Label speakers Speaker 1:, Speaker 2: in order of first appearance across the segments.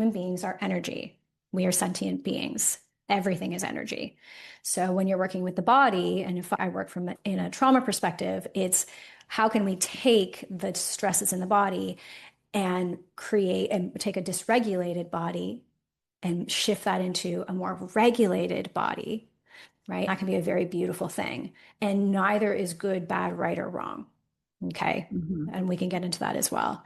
Speaker 1: Human beings are energy. We are sentient beings. Everything is energy. So when you're working with the body, and if I work from in a trauma perspective, it's how can we take the stresses in the body and create and take a dysregulated body and shift that into a more regulated body, right? That can be a very beautiful thing. And neither is good, bad, right, or wrong. Okay. And we can get into that as well.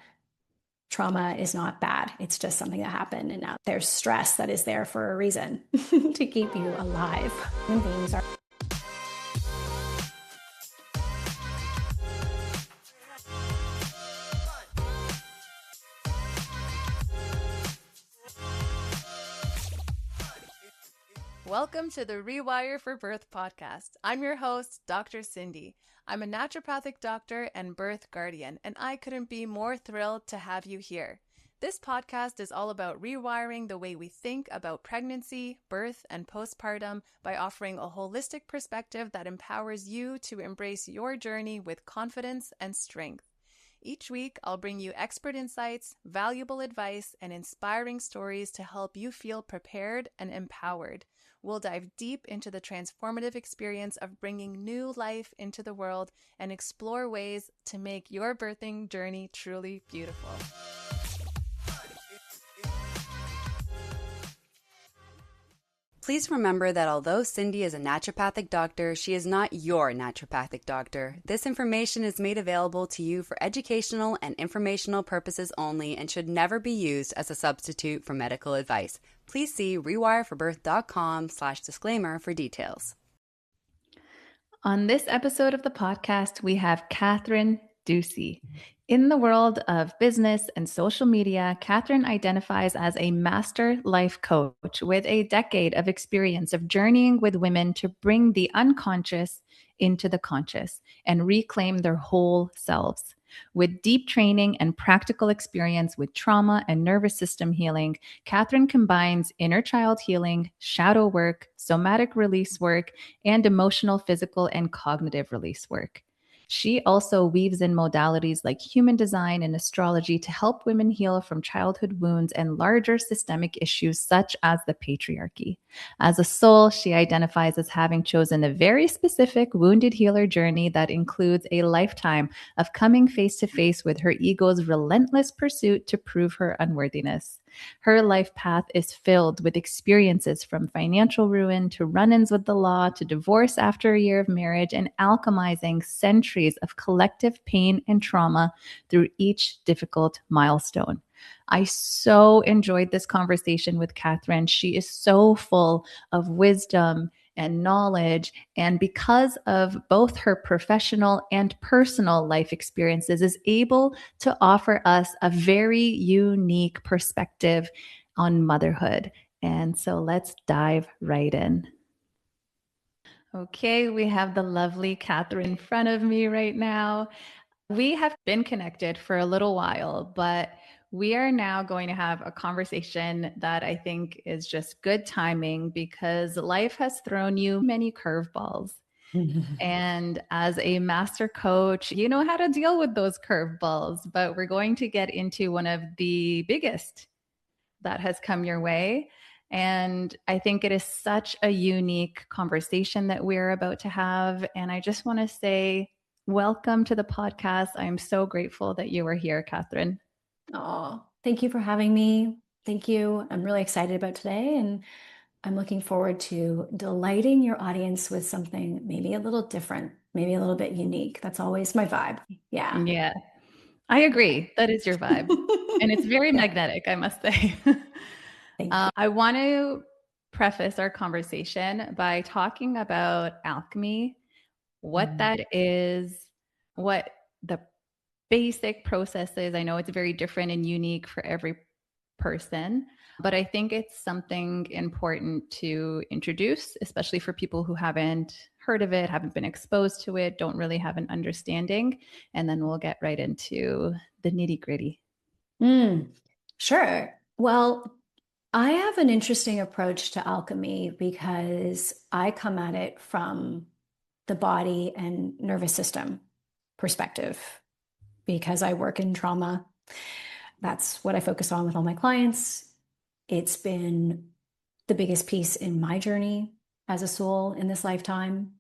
Speaker 1: Trauma is not bad. It's just something that happened. And now there's stress that is there for a reason to keep you alive. Human beings are.
Speaker 2: Welcome to the Rewire for Birth podcast. I'm your host, Dr. Cindy. I'm a naturopathic doctor and birth guardian, and I couldn't be more thrilled to have you here. This podcast is all about rewiring the way we think about pregnancy, birth, and postpartum by offering a holistic perspective that empowers you to embrace your journey with confidence and strength. Each week, I'll bring you expert insights, valuable advice, and inspiring stories to help you feel prepared and empowered. We'll dive deep into the transformative experience of bringing new life into the world and explore ways to make your birthing journey truly beautiful.
Speaker 3: Please remember that although Cindy is a naturopathic doctor, she is not your naturopathic doctor. This information is made available to you for educational and informational purposes only and should never be used as a substitute for medical advice. Please see rewireforbirth.com/disclaimer for details.
Speaker 4: On this episode of the podcast, we have Kathryn Ducey. In the world of business and social media, Kathryn identifies as a master life coach with a decade of experience of journeying with women to bring the unconscious into the conscious and reclaim their whole selves. With deep training and practical experience with trauma and nervous system healing, Kathryn combines inner child healing, shadow work, somatic release work, and emotional, physical, and cognitive release work. She also weaves in modalities like human design and astrology to help women heal from childhood wounds and larger systemic issues such as the patriarchy. As a soul, she identifies as having chosen a very specific wounded healer journey that includes a lifetime of coming face to face with her ego's relentless pursuit to prove her unworthiness. Her life path is filled with experiences from financial ruin to run-ins with the law to divorce after a year of marriage and alchemizing centuries of collective pain and trauma through each difficult milestone. I so enjoyed this conversation with Kathryn. She is so full of wisdom and knowledge, and because of both her professional and personal life experiences, is able to offer us a very unique perspective on motherhood. And so let's dive right in. Okay, we have the lovely Kathryn in front of me right now. We have been connected for a little while, but we are now going to have a conversation that I think is just good timing because life has thrown you many curveballs. And as a master coach, you know how to deal with those curveballs, but we're going to get into one of the biggest that has come your way. And I think it is such a unique conversation that we're about to have. And I just want to say, welcome to the podcast. I'm so grateful that you are here, Kathryn.
Speaker 1: Oh, thank you for having me. Thank you. I'm really excited about today, and I'm looking forward to delighting your audience with something maybe a little different, maybe a little bit unique. That's always my vibe. Yeah.
Speaker 4: Yeah, I agree. That is your vibe. And it's very magnetic, I must say.
Speaker 1: Thank you.
Speaker 4: I want to preface our conversation by talking about alchemy, what that is, what the basic process is. I know it's very different and unique for every person, but I think it's something important to introduce, especially for people who haven't heard of it, haven't been exposed to it, don't really have an understanding. And then we'll get right into the nitty gritty.
Speaker 1: Sure. Well, I have an interesting approach to alchemy because I come at it from the body and nervous system perspective because I work in trauma. That's what I focus on with all my clients. It's been the biggest piece in my journey as a soul in this lifetime.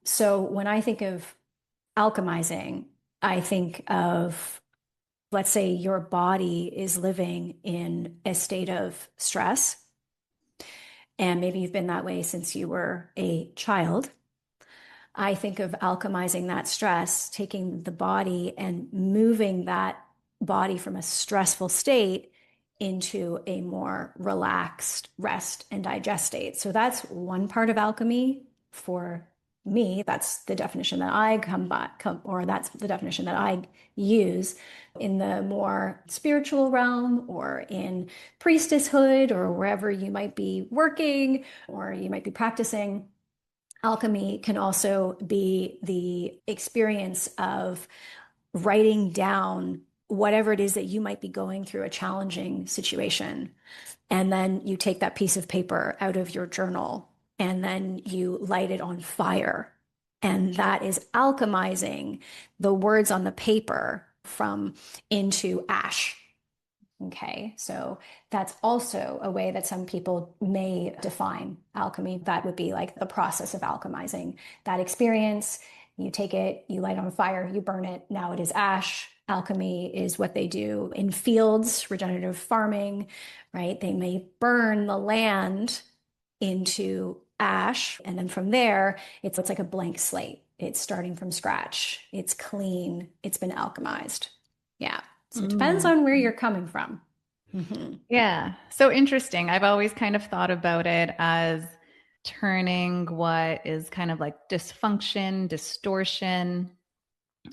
Speaker 1: So when I think of alchemizing, I think of, let's say your body is living in a state of stress, and maybe you've been that way since you were a child. I think of alchemizing that stress, taking the body and moving that body from a stressful state into a more relaxed rest and digest state. So that's one part of alchemy for me. That's the definition that I or that's the definition that I use. In the more spiritual realm or in priestesshood or wherever you might be working or you might be practicing, alchemy can also be the experience of writing down whatever it is that you might be going through, a challenging situation. And then you take that piece of paper out of your journal and then you light it on fire. And that is alchemizing the words on the paper from into ash. Okay, so that's also a way that some people may define alchemy. That would be like the process of alchemizing that experience. You take it, you light it on fire, you burn it. Now it is ash. Alchemy is what they do in fields, regenerative farming, right? They may burn the land into ash. And then from there, it's like a blank slate. It's starting from scratch. It's clean. It's been alchemized. Yeah. So it depends on where you're coming from. Mm-hmm.
Speaker 4: Yeah. So interesting. I've always kind of thought about it as turning what is kind of like dysfunction, distortion,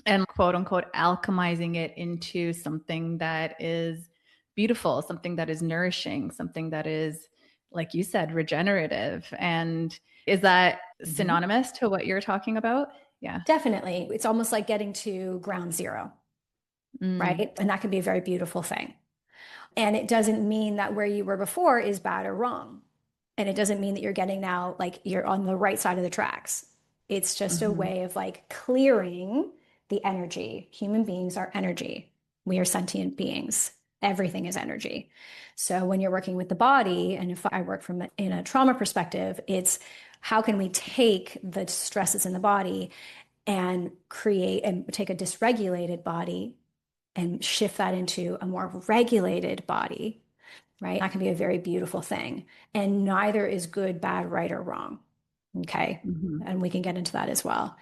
Speaker 4: and quote unquote, alchemizing it into something that is beautiful, something that is nourishing, something that is, like you said, regenerative. And is that synonymous to what you're talking about? Yeah.
Speaker 1: Definitely. It's almost like getting to ground zero, right? And that can be a very beautiful thing. And it doesn't mean that where you were before is bad or wrong. And it doesn't mean that you're getting now, like you're on the right side of the tracks. It's just a way of like clearing the energy. Human beings are energy. We are sentient beings. Everything is energy. So when you're working with the body, and if I work from in a trauma perspective, it's how can we take the stresses in the body and create and take a dysregulated body and shift that into a more regulated body, right? That can be a very beautiful thing. And neither is good, bad, right, or wrong. Okay. And we can get into that as well.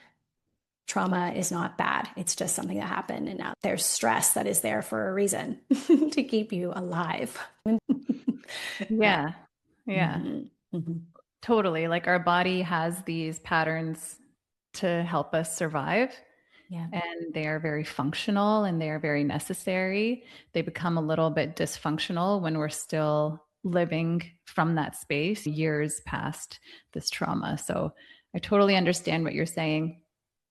Speaker 1: Trauma is not bad. It's just something that happened. And now there's stress that is there for a reason to keep you alive.
Speaker 4: Yeah. Yeah.
Speaker 1: Mm-hmm.
Speaker 4: Totally. Like our body has these patterns to help us survive.
Speaker 1: Yeah.
Speaker 4: And they are very functional and they are very necessary. They become a little bit dysfunctional when we're still living from that space years past this trauma. So I totally understand what you're saying.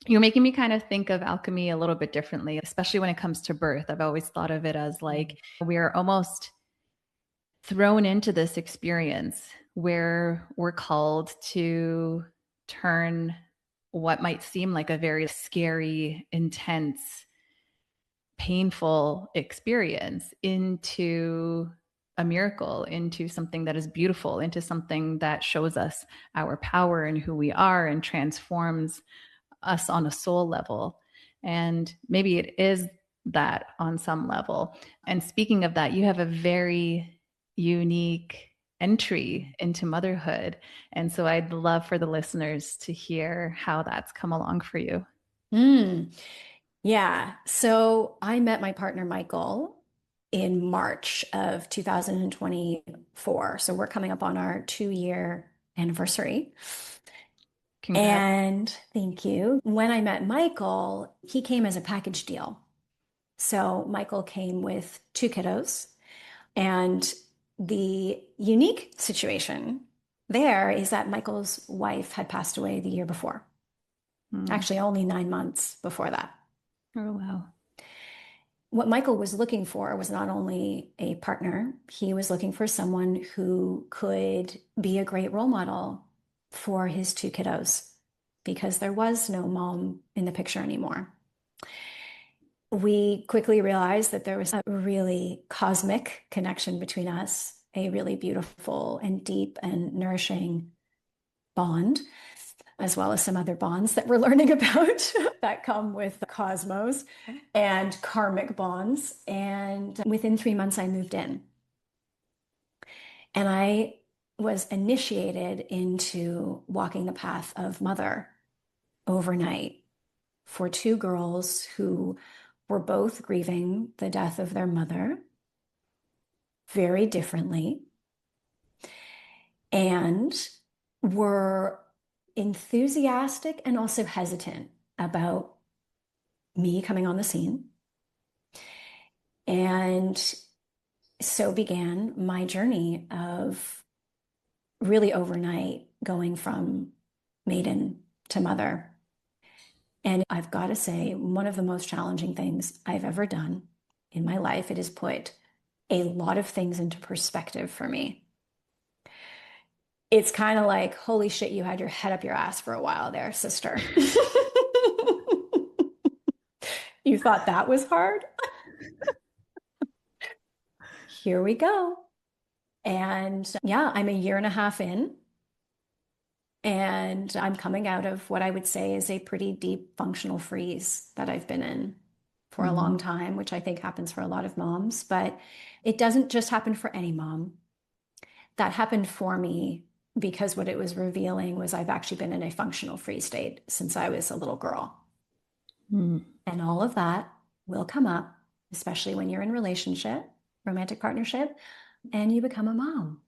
Speaker 4: You're making me kind of think of alchemy a little bit differently, especially when it comes to birth. I've always thought of it as like we are almost thrown into this experience where we're called to turn what might seem like a very scary, intense, painful experience into a miracle, into something that is beautiful, into something that shows us our power and who we are and transforms us on a soul level. And maybe it is that on some level. And speaking of that, you have a very unique entry into motherhood. And so I'd love for the listeners to hear how that's come along for you.
Speaker 1: Yeah. So I met my partner, Michael, in March of 2024. So we're coming up on our 2-year anniversary.
Speaker 4: Congrats.
Speaker 1: And thank you. When I met Michael, he came as a package deal. So Michael came with 2 kiddos. And the unique situation there is that Michael's wife had passed away the year before. Actually, only 9 months before that.
Speaker 4: Oh, wow.
Speaker 1: What Michael was looking for was not only a partner, he was looking for someone who could be a great role model for his 2 kiddos because there was no mom in the picture anymore. We quickly realized that there was a really cosmic connection between us. a really beautiful and deep and nourishing bond, as well as some other bonds that we're learning about that come with the cosmos and karmic bonds. And within 3 months, I moved in. And I was initiated into walking the path of mother overnight for two girls who were both grieving the death of their mother very differently and were enthusiastic and also hesitant about me coming on the scene. And so began my journey of really overnight going from maiden to mother. And I've got to say, one of the most challenging things I've ever done in my life, it has put a lot of things into perspective for me. It's kind of like, holy shit, you had your head up your ass for a while there, sister. You thought that was hard? Here we go. And yeah, I'm a year and a half in, and I'm coming out of what I would say is a pretty deep functional freeze that I've been in for a long time, which I think happens for a lot of moms, but it doesn't just happen for any mom. That happened for me because what it was revealing was I've actually been in a functional freeze state since I was a little girl. And all of that will come up, especially when you're in relationship, romantic partnership, and you become a mom.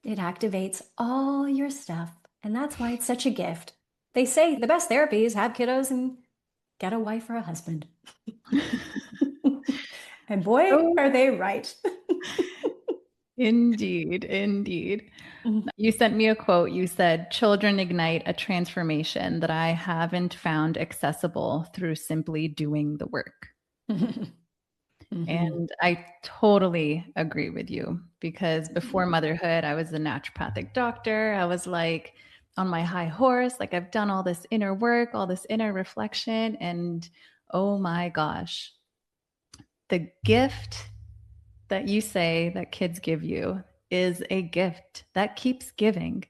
Speaker 1: It activates all your stuff. And that's why it's such a gift. They say the best therapy is have kiddos and get a wife or a husband. And boy, are they right.
Speaker 4: Indeed, indeed. You sent me a quote. You said, children ignite a transformation that I haven't found accessible through simply doing the work. And I totally agree with you, because before motherhood, I was a naturopathic doctor. I was like on my high horse, like I've done all this inner work, all this inner reflection. And oh my gosh, the gift that you say that kids give you is a gift that keeps giving.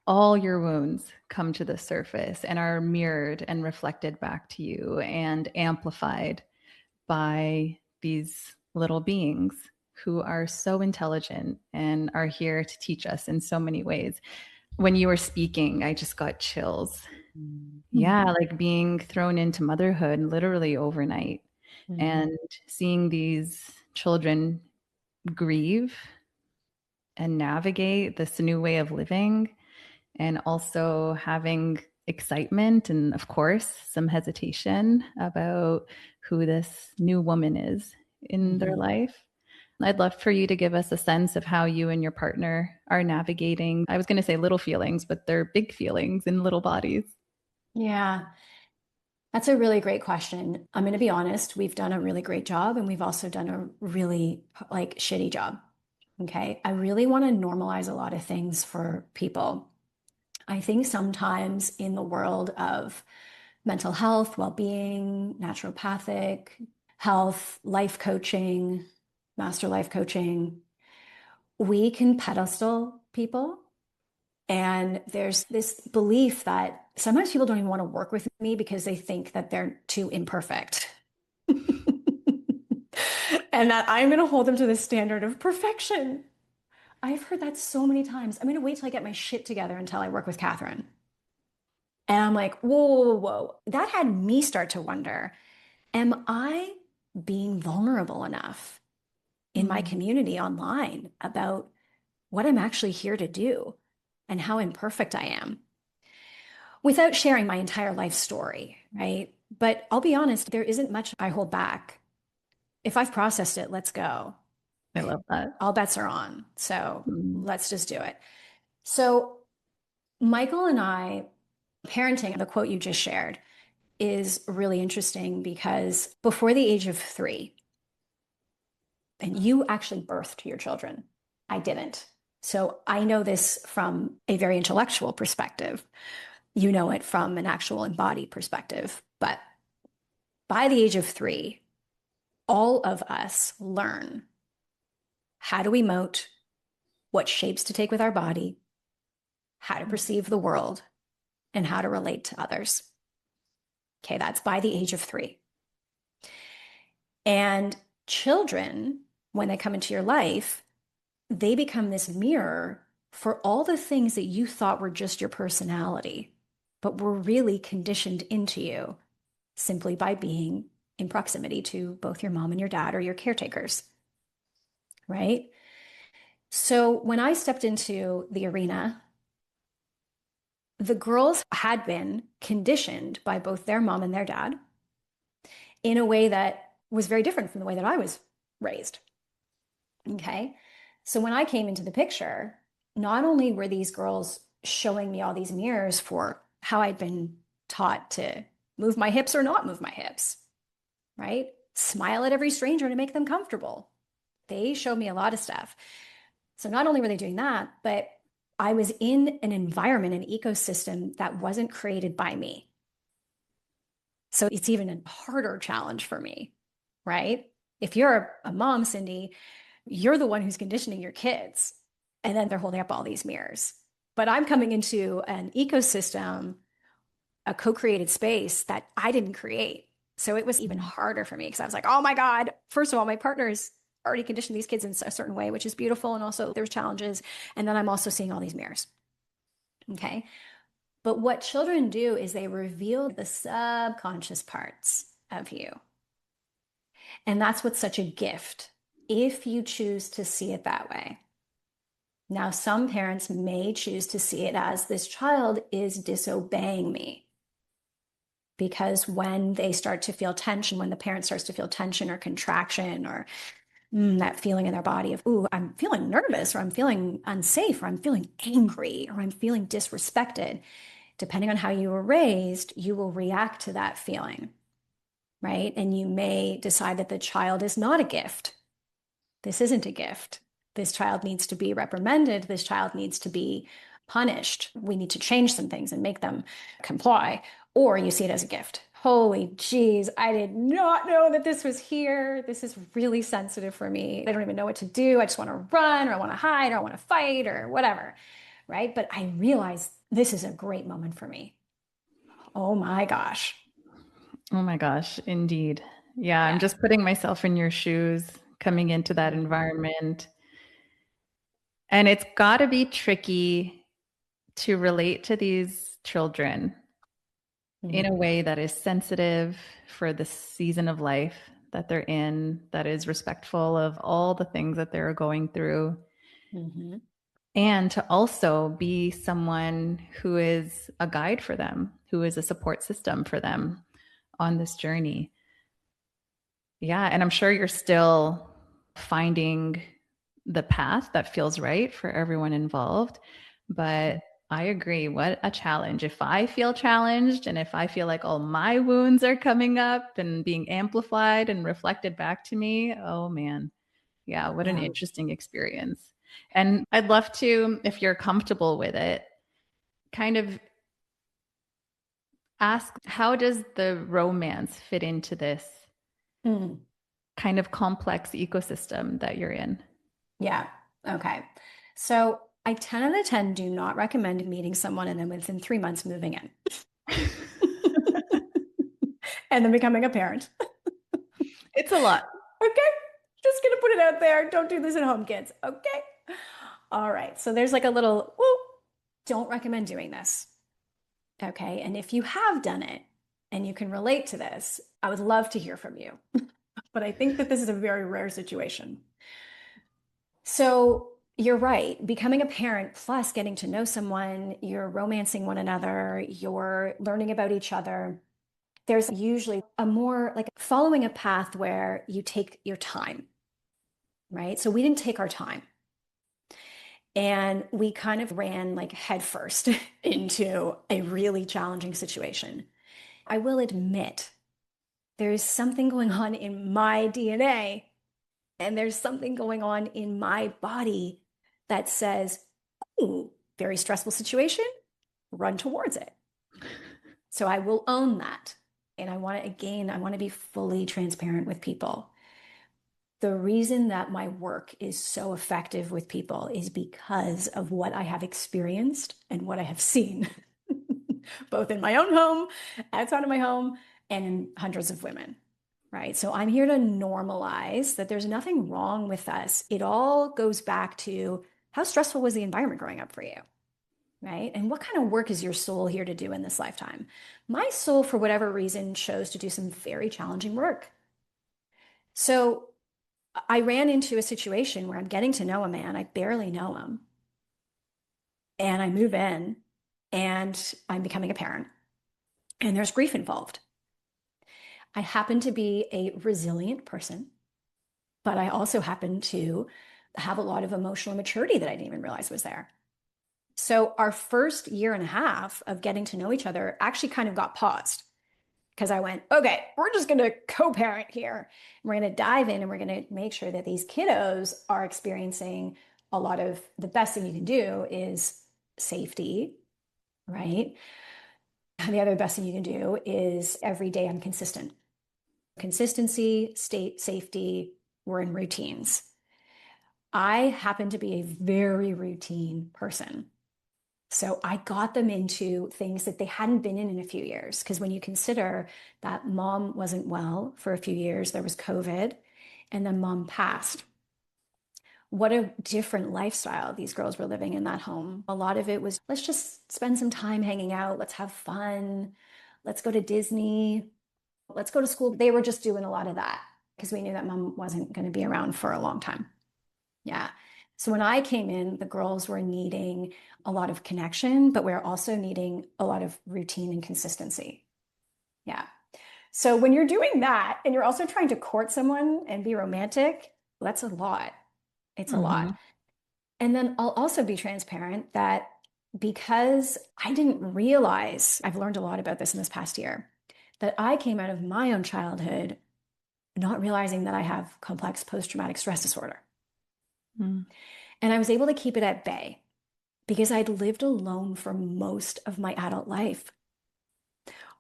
Speaker 4: All your wounds come to the surface and are mirrored and reflected back to you and amplified by these little beings who are so intelligent and are here to teach us in so many ways. When you were speaking, I just got chills. Yeah, like being thrown into motherhood literally overnight and seeing these children grieve and navigate this new way of living, and also having excitement and, of course, some hesitation about who this new woman is in their life. I'd love for you to give us a sense of how you and your partner are navigating, I was going to say little feelings, but they're big feelings in little bodies.
Speaker 1: Yeah, that's a really great question. I'm going to be honest, we've done a really great job, and we've also done a really shitty job. Okay. I really want to normalize a lot of things for people. I think sometimes in the world of mental health, well-being, naturopathic health, life coaching, master life coaching, we can pedestal people. And there's this belief that sometimes people don't even want to work with me because they think that they're too imperfect. And that I'm going to hold them to the standard of perfection. I've heard that so many times. I'm going to wait till I get my shit together until I work with Kathryn. And I'm like, whoa, whoa, whoa. That had me start to wonder, am I being vulnerable enough in my community online about what I'm actually here to do and how imperfect I am, without sharing my entire life story, right? But I'll be honest, there isn't much I hold back. If I've processed it, let's go.
Speaker 4: I love that.
Speaker 1: All bets are on. So let's just do it. So Michael and I, parenting, the quote you just shared, is really interesting because before the age of 3, and you actually birthed your children, I didn't. So I know this from a very intellectual perspective. You know it from an actual embodied perspective. But by the age of 3, all of us learn how to emote, what shapes to take with our body, how to perceive the world, and how to relate to others. Okay, that's by the age of 3. And children, when they come into your life, they become this mirror for all the things that you thought were just your personality, but were really conditioned into you simply by being in proximity to both your mom and your dad or your caretakers, right? So when I stepped into the arena, the girls had been conditioned by both their mom and their dad in a way that was very different from the way that I was raised. Okay. So when I came into the picture, not only were these girls showing me all these mirrors for how I'd been taught to move my hips or not move my hips, right? Smile at every stranger to make them comfortable. They showed me a lot of stuff. So not only were they doing that, but I was in an environment, an ecosystem that wasn't created by me. So it's even a harder challenge for me, right? If you're a mom, Cindy, you're the one who's conditioning your kids, and then they're holding up all these mirrors. But I'm coming into an ecosystem, a co-created space that I didn't create. So it was even harder for me because I was like, oh my God, first of all, my partner's already conditioned these kids in a certain way, which is beautiful. And also there's challenges. And then I'm also seeing all these mirrors. Okay. But what children do is they reveal the subconscious parts of you. And that's what's such a gift if you choose to see it that way. Now, some parents may choose to see it as this child is disobeying me. Because when they start to feel tension, when the parent starts to feel tension or contraction or that feeling in their body of, ooh, I'm feeling nervous, or I'm feeling unsafe, or I'm feeling angry, or I'm feeling disrespected, depending on how you were raised, you will react to that feeling, right? And you may decide that the child is not a gift. This isn't a gift. This child needs to be reprimanded. This child needs to be punished. We need to change some things and make them comply. Or you see it as a gift. Holy geez, I did not know that this was here. This is really sensitive for me. I don't even know what to do. I just want to run, or I want to hide, or I want to fight, or whatever, right? But I realized this is a great moment for me. Oh my gosh.
Speaker 4: Oh my gosh, indeed. Yeah, I'm just putting myself in your shoes, coming into that environment. And it's got to be tricky to relate to these children in a way that is sensitive for the season of life that they're in, that is respectful of all the things that they're going through.
Speaker 1: Mm-hmm.
Speaker 4: And to also be someone who is a guide for them, who is a support system for them on this journey. Yeah. And I'm sure you're still finding the path that feels right for everyone involved. But I agree. What a challenge. If I feel challenged and if I feel like all my wounds are coming up and being amplified and reflected back to me, oh man. Yeah. What an interesting experience. And I'd love to, if you're comfortable with it, kind of ask, how does the romance fit into this kind of complex ecosystem that you're in?
Speaker 1: Yeah. Okay. So I 10 out of 10 do not recommend meeting someone and then within 3 months moving in and then becoming a parent.
Speaker 4: It's a lot.
Speaker 1: Okay. Just going to put it out there. Don't do this at home, kids. Okay. All right. So there's like a little, don't recommend doing this. Okay. And if you have done it and you can relate to this, I would love to hear from you. But I think that this is a very rare situation. So you're right. Becoming a parent plus getting to know someone, you're romancing one another, you're learning about each other. There's usually a more like following a path where you take your time, right? So we didn't take our time. And we kind of ran like headfirst into a really challenging situation. I will admit, there's something going on in my DNA, and there's something going on in my body that says, ooh, very stressful situation, run towards it. So I will own that. And I want to, again, I want to be fully transparent with people. The reason that my work is so effective with people is because of what I have experienced and what I have seen, both in my own home, outside of my home, and in hundreds of women, right? So I'm here to normalize that there's nothing wrong with us. It all goes back to how stressful was the environment growing up for you, right? And what kind of work is your soul here to do in this lifetime? My soul, for whatever reason, chose to do some very challenging work. So I ran into a situation where I'm getting to know a man. I barely know him. And I move in and I'm becoming a parent, and there's grief involved. I happen to be a resilient person, but I also happen to have a lot of emotional maturity that I didn't even realize was there. So our first year and a half of getting to know each other actually kind of got paused because I went, okay, we're just going to co-parent here. We're going to dive in and we're going to make sure that these kiddos are experiencing a lot of the best thing you can do is safety, right? And the other best thing you can do is every day I'm consistent. Consistency, state, safety, we're in routines. I happen to be a very routine person. So I got them into things that they hadn't been in a few years. Because when you consider that mom wasn't well for a few years, there was COVID, and then mom passed. What a different lifestyle these girls were living in that home. A lot of it was, let's just spend some time hanging out. Let's have fun. Let's go to Disney. Let's go to school. They were just doing a lot of that because we knew that mom wasn't going to be around for a long time. Yeah. So when I came in, the girls were needing a lot of connection, but we're also needing a lot of routine and consistency. Yeah. So when you're doing that and you're also trying to court someone and be romantic, that's a lot. It's a lot. And then I'll also be transparent that because I didn't realize, I've learned a lot about this in this past year, that I came out of my own childhood not realizing that I have complex post-traumatic stress disorder. And I was able to keep it at bay because I'd lived alone for most of my adult life.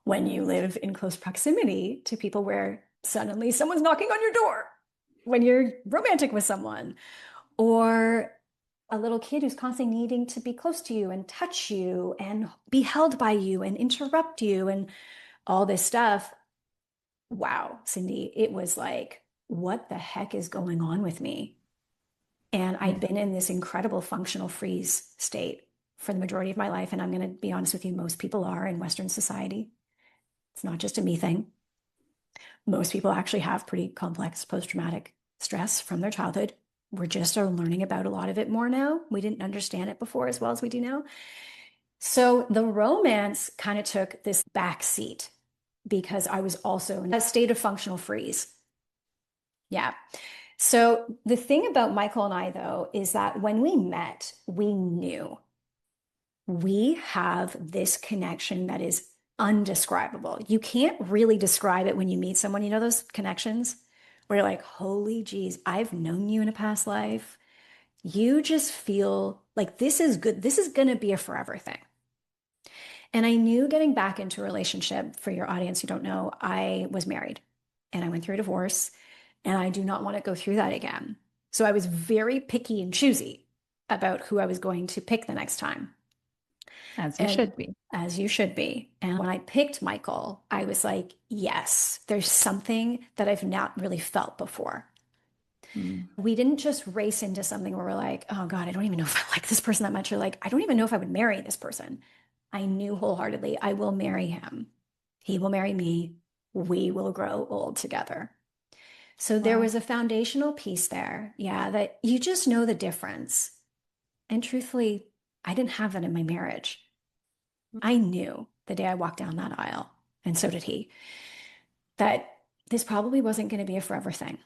Speaker 1: When you live in close proximity to people where suddenly someone's knocking on your door, when you're romantic with someone, or a little kid who's constantly needing to be close to you and touch you and be held by you and interrupt you and all this stuff. Wow, Cindy, it was like, what the heck is going on with me? And I'd been in this incredible functional freeze state for the majority of my life. And I'm going to be honest with you, most people are in Western society. It's not just a me thing. Most people actually have pretty complex post-traumatic stress from their childhood. We're just are learning about a lot of it more now. We didn't understand it before as well as we do now. So the romance kind of took this back seat because I was also in a state of functional freeze. Yeah. So the thing about Michael and I, though, is that when we met, we knew we have this connection that is undescribable. You can't really describe it when you meet someone. You know those connections where you're like, holy geez, I've known you in a past life. You just feel like this is good. This is going to be a forever thing. And I knew getting back into a relationship, for your audience who don't know, I was married and I went through a divorce and I do not want to go through that again. So I was very picky and choosy about who I was going to pick the next time.
Speaker 4: As you should be.
Speaker 1: As you should be. And when I picked Michael, I was like, yes, there's something that I've not really felt before. We didn't just race into something where we're like, oh God, I don't even know if I like this person that much. Or like, I don't even know if I would marry this person. I knew wholeheartedly, I will marry him. He will marry me. We will grow old together. So there was a foundational piece there. Yeah, that you just know the difference. And truthfully, I didn't have that in my marriage. I knew the day I walked down that aisle, and so did he, that this probably wasn't going to be a forever thing.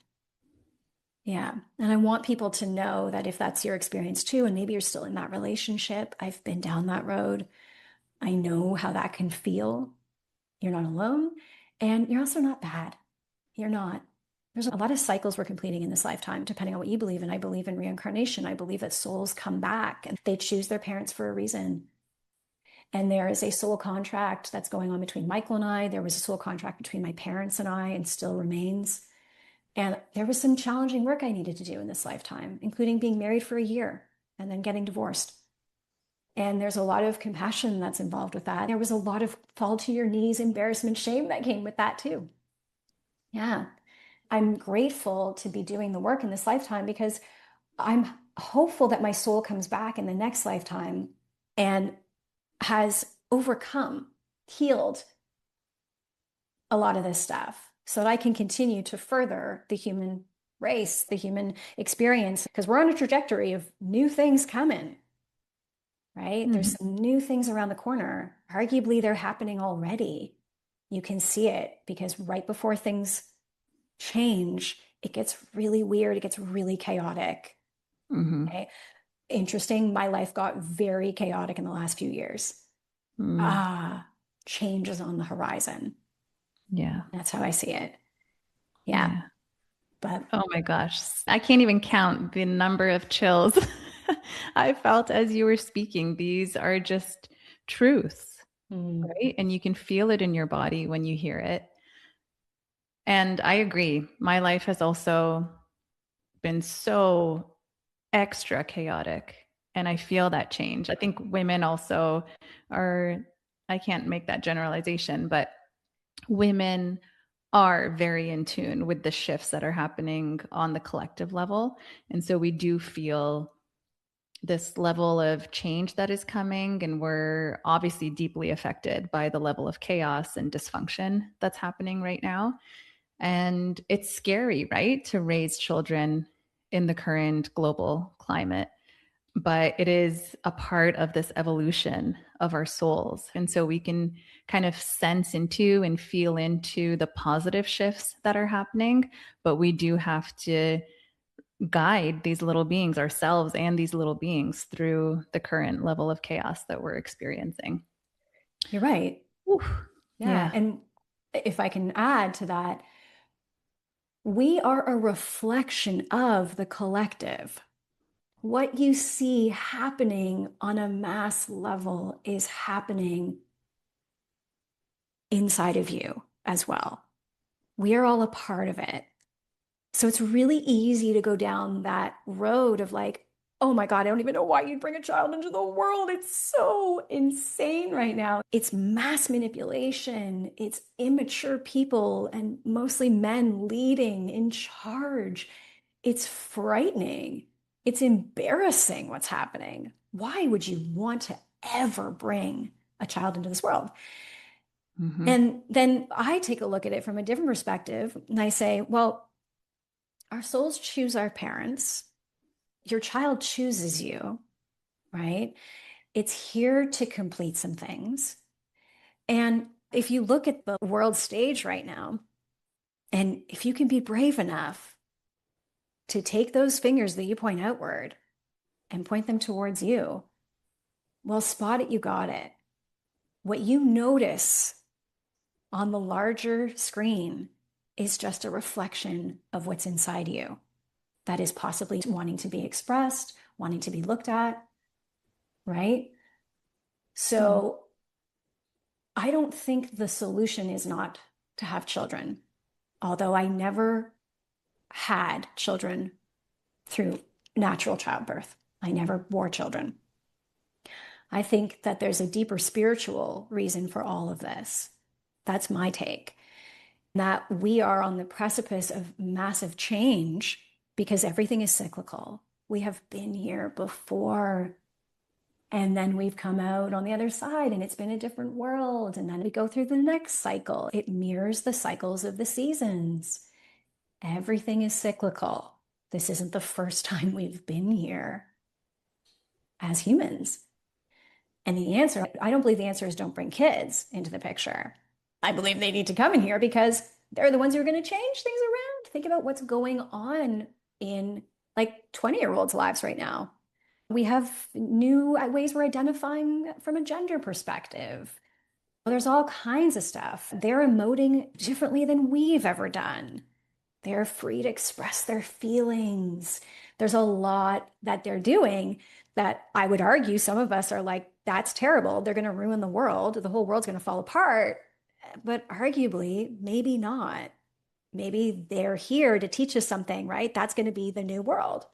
Speaker 1: Yeah. And I want people to know that if that's your experience too, and maybe you're still in that relationship, I've been down that road. I know how that can feel. You're not alone, and you're also not bad. You're not. There's a lot of cycles we're completing in this lifetime, depending on what you believe in. I believe in reincarnation. I believe that souls come back and they choose their parents for a reason. And there is a soul contract that's going on between Michael and I. There was a soul contract between my parents and I, and still remains. And there was some challenging work I needed to do in this lifetime, including being married for a year and then getting divorced. And there's a lot of compassion that's involved with that. There was a lot of fall to your knees, embarrassment, shame that came with that too. Yeah. I'm grateful to be doing the work in this lifetime because I'm hopeful that my soul comes back in the next lifetime and has overcome, healed a lot of this stuff so that I can continue to further the human race, the human experience, because we're on a trajectory of new things coming, right?
Speaker 4: Mhm.
Speaker 1: There's some new things around the corner. Arguably, they're happening already. You can see it because right before things change, it gets really weird. It gets really chaotic.
Speaker 4: Mhm.
Speaker 1: Okay. Interesting. My life got very chaotic in the last few years.
Speaker 4: Mm.
Speaker 1: Change is on the horizon.
Speaker 4: Yeah.
Speaker 1: That's how I see it. Yeah.
Speaker 4: Yeah.
Speaker 1: But
Speaker 4: Oh my gosh. I can't even count the number of chills I felt as you were speaking. These are just truths, right? And you can feel it in your body when you hear it. And I agree. My life has also been so extra chaotic. And I feel that change. I think women also are, I can't make that generalization, but women are very in tune with the shifts that are happening on the collective level. And so we do feel this level of change that is coming. And we're obviously deeply affected by the level of chaos and dysfunction that's happening right now. And it's scary, right, to raise children in the current global climate. But it is a part of this evolution of our souls. And so we can kind of sense into and feel into the positive shifts that are happening. But we do have to guide these little beings, ourselves and these little beings, through the current level of chaos that we're experiencing.
Speaker 1: you're right.
Speaker 4: Whew.
Speaker 1: Yeah.
Speaker 4: Yeah.
Speaker 1: And if I can add to that, we are a reflection of the collective. What you see happening on a mass level is happening inside of you as well. We are all a part of it. So it's really easy to go down that road of like, oh my God, I don't even know why you'd bring a child into the world. It's so insane right now. It's mass manipulation. It's immature people and mostly men leading in charge. It's frightening. It's embarrassing what's happening. Why would you want to ever bring a child into this world?
Speaker 4: Mm-hmm.
Speaker 1: And then I take a look at it from a different perspective and I say, well, our souls choose our parents. Your child chooses you, right? It's here to complete some things. And if you look at the world stage right now, and if you can be brave enough to take those fingers that you point outward and point them towards you, well, spot it, you got it. What you notice on the larger screen is just a reflection of what's inside you that is possibly wanting to be expressed, wanting to be looked at, right?
Speaker 4: Mm-hmm.
Speaker 1: So I don't think the solution is not to have children, although I never had children through natural childbirth. I never bore children. I think that there's a deeper spiritual reason for all of this. That's my take. That we are on the precipice of massive change because everything is cyclical. We have been here before. And then we've come out on the other side and it's been a different world. And then we go through the next cycle. It mirrors the cycles of the seasons. Everything is cyclical. This isn't the first time we've been here as humans. And the answer, I don't believe the answer is don't bring kids into the picture. I believe they need to come in here because they're the ones who are going to change things around. Think about what's going on in like 20-year-olds' lives right now. We have new ways we're identifying from a gender perspective. There's all kinds of stuff. They're emoting differently than we've ever done. They're free to express their feelings. There's a lot that they're doing that I would argue some of us are like, that's terrible. They're going to ruin the world. The whole world's going to fall apart. But arguably, maybe not. maybe they're here to teach us something, right? That's going to be the new world.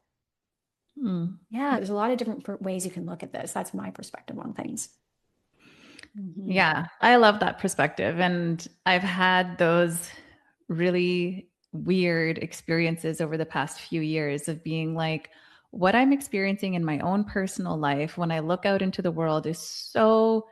Speaker 1: Yeah, there's a lot of different ways you can look at this. That's my perspective on things.
Speaker 4: Yeah, I love that perspective. And I've had those really weird experiences over the past few years of being like, what I'm experiencing in my own personal life when I look out into the world is so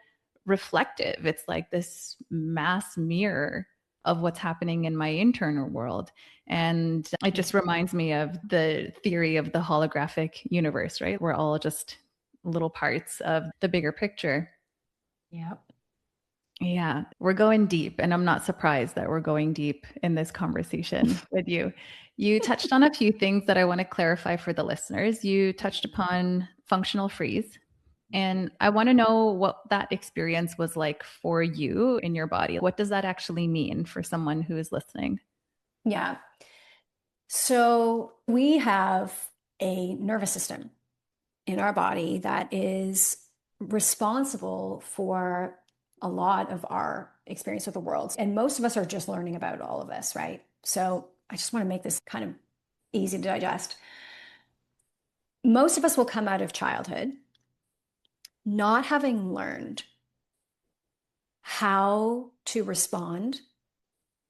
Speaker 4: reflective. It's like this mass mirror of what's happening in my internal world. And it just reminds me of the theory of the holographic universe, right? We're all just little parts of the bigger picture.
Speaker 1: Yep.
Speaker 4: Yeah, we're going deep, and I'm not surprised that we're going deep in this conversation with you. You touched on a few things that I want to clarify for the listeners. You touched upon functional freeze, and I want to know what that experience was like for you in your body. What does that actually mean for someone who is listening?
Speaker 1: Yeah. So we have a nervous system in our body that is responsible for a lot of our experience with the world. And most of us are just learning about all of this, right? So I just want to make this kind of easy to digest. Most of us will come out of childhood not having learned how to respond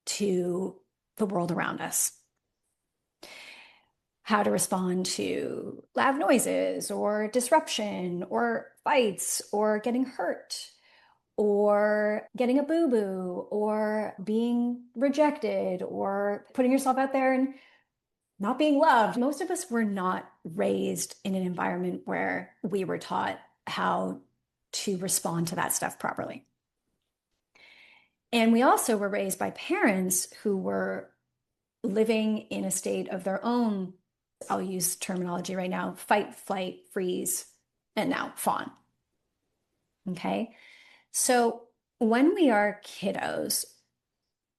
Speaker 1: to the world around us, how to respond to loud noises or disruption or fights or getting hurt or getting a boo-boo or being rejected or putting yourself out there and not being loved. Most of us were not raised in an environment where we were taught how to respond to that stuff properly. And we also were raised by parents who were living in a state of their own, I'll use terminology right now, fight, flight, freeze, and now fawn. Okay. So when we are kiddos,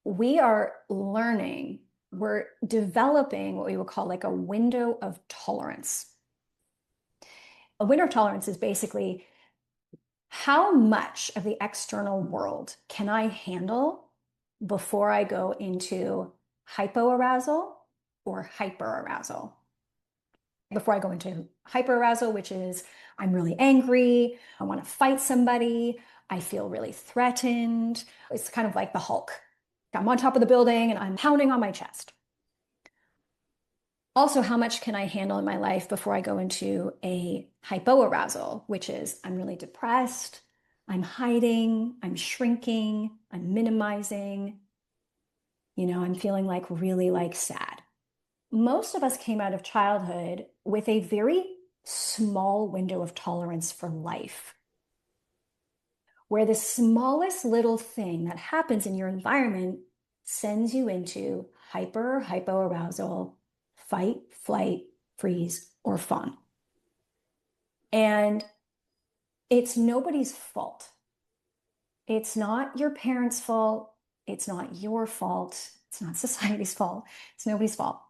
Speaker 1: we are learning, we're developing what we would call like a window of tolerance. A window of tolerance is basically how much of the external world can I handle before I go into hypoarousal or hyperarousal. Before I go into hyperarousal, which is I'm really angry, I want to fight somebody, I feel really threatened. It's kind of like the Hulk. I'm on top of the building and I'm pounding on my chest. Also, how much can I handle in my life before I go into a hypoarousal, which is I'm really depressed, I'm hiding, I'm shrinking, I'm minimizing, I'm feeling like really like sad. Most of us came out of childhood with a very small window of tolerance for life, where the smallest little thing that happens in your environment sends you into hypoarousal, fight, flight, freeze, or fawn. And it's nobody's fault. It's not your parents' fault. It's not your fault. It's not society's fault. It's nobody's fault.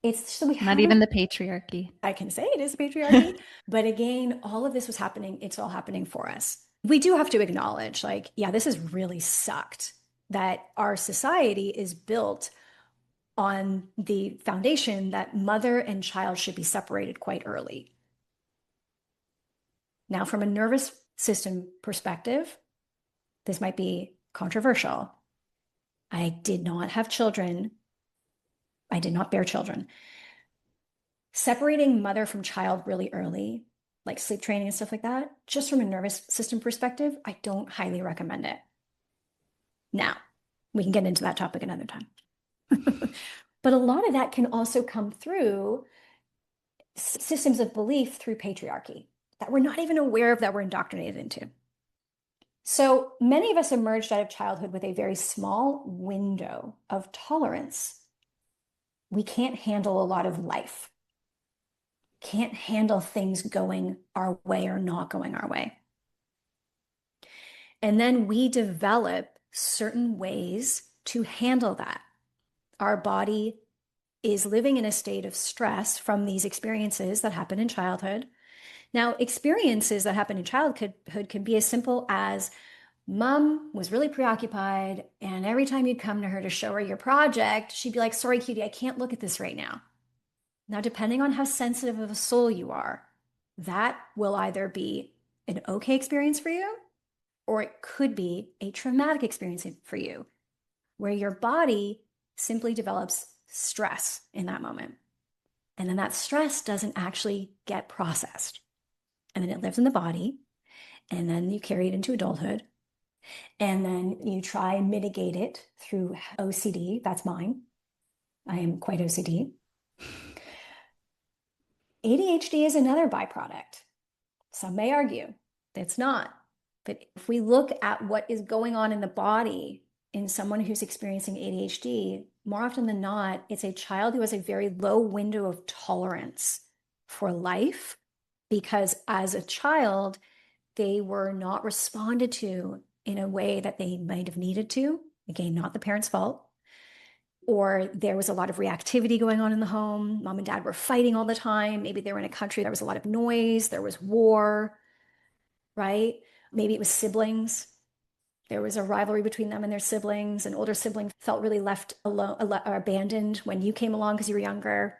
Speaker 1: It's so we
Speaker 4: Not even the patriarchy.
Speaker 1: I can say it is patriarchy. But again, all of this was happening. It's all happening for us. We do have to acknowledge, like, yeah, this has really sucked that our society is built on the foundation that mother and child should be separated quite early. Now, from a nervous system perspective, this might be controversial. I did not have children. I did not bear children. Separating mother from child really early, like sleep training and stuff like that, just from a nervous system perspective, I don't highly recommend it. Now, we can get into that topic another time. But a lot of that can also come through systems of belief through patriarchy that we're not even aware of, that we're indoctrinated into. So many of us emerged out of childhood with a very small window of tolerance. We can't handle a lot of life, can't handle things going our way or not going our way. And then we develop certain ways to handle that. Our body is living in a state of stress from these experiences that happen in childhood. Now, experiences that happen in childhood can be as simple as Mom was really preoccupied, and every time you'd come to her to show her your project, she'd be like, sorry, cutie, I can't look at this right now. Now, depending on how sensitive of a soul you are, that will either be an okay experience for you, or it could be a traumatic experience for you, where your body simply develops stress in that moment. And then that stress doesn't actually get processed. And then it lives in the body, and then you carry it into adulthood. And then you try and mitigate it through OCD. That's mine. I am quite OCD. ADHD is another byproduct. Some may argue it's not. But if we look at what is going on in the body in someone who's experiencing ADHD, more often than not, it's a child who has a very low window of tolerance for life, because as a child, they were not responded to in a way that they might have needed to. Again, not the parent's fault. Or there was a lot of reactivity going on in the home. Mom and dad were fighting all the time. Maybe they were in a country, there was a lot of noise, there was war, right? Maybe it was siblings. There was a rivalry between them and their siblings. An older sibling felt really left alone or abandoned when you came along because you were younger,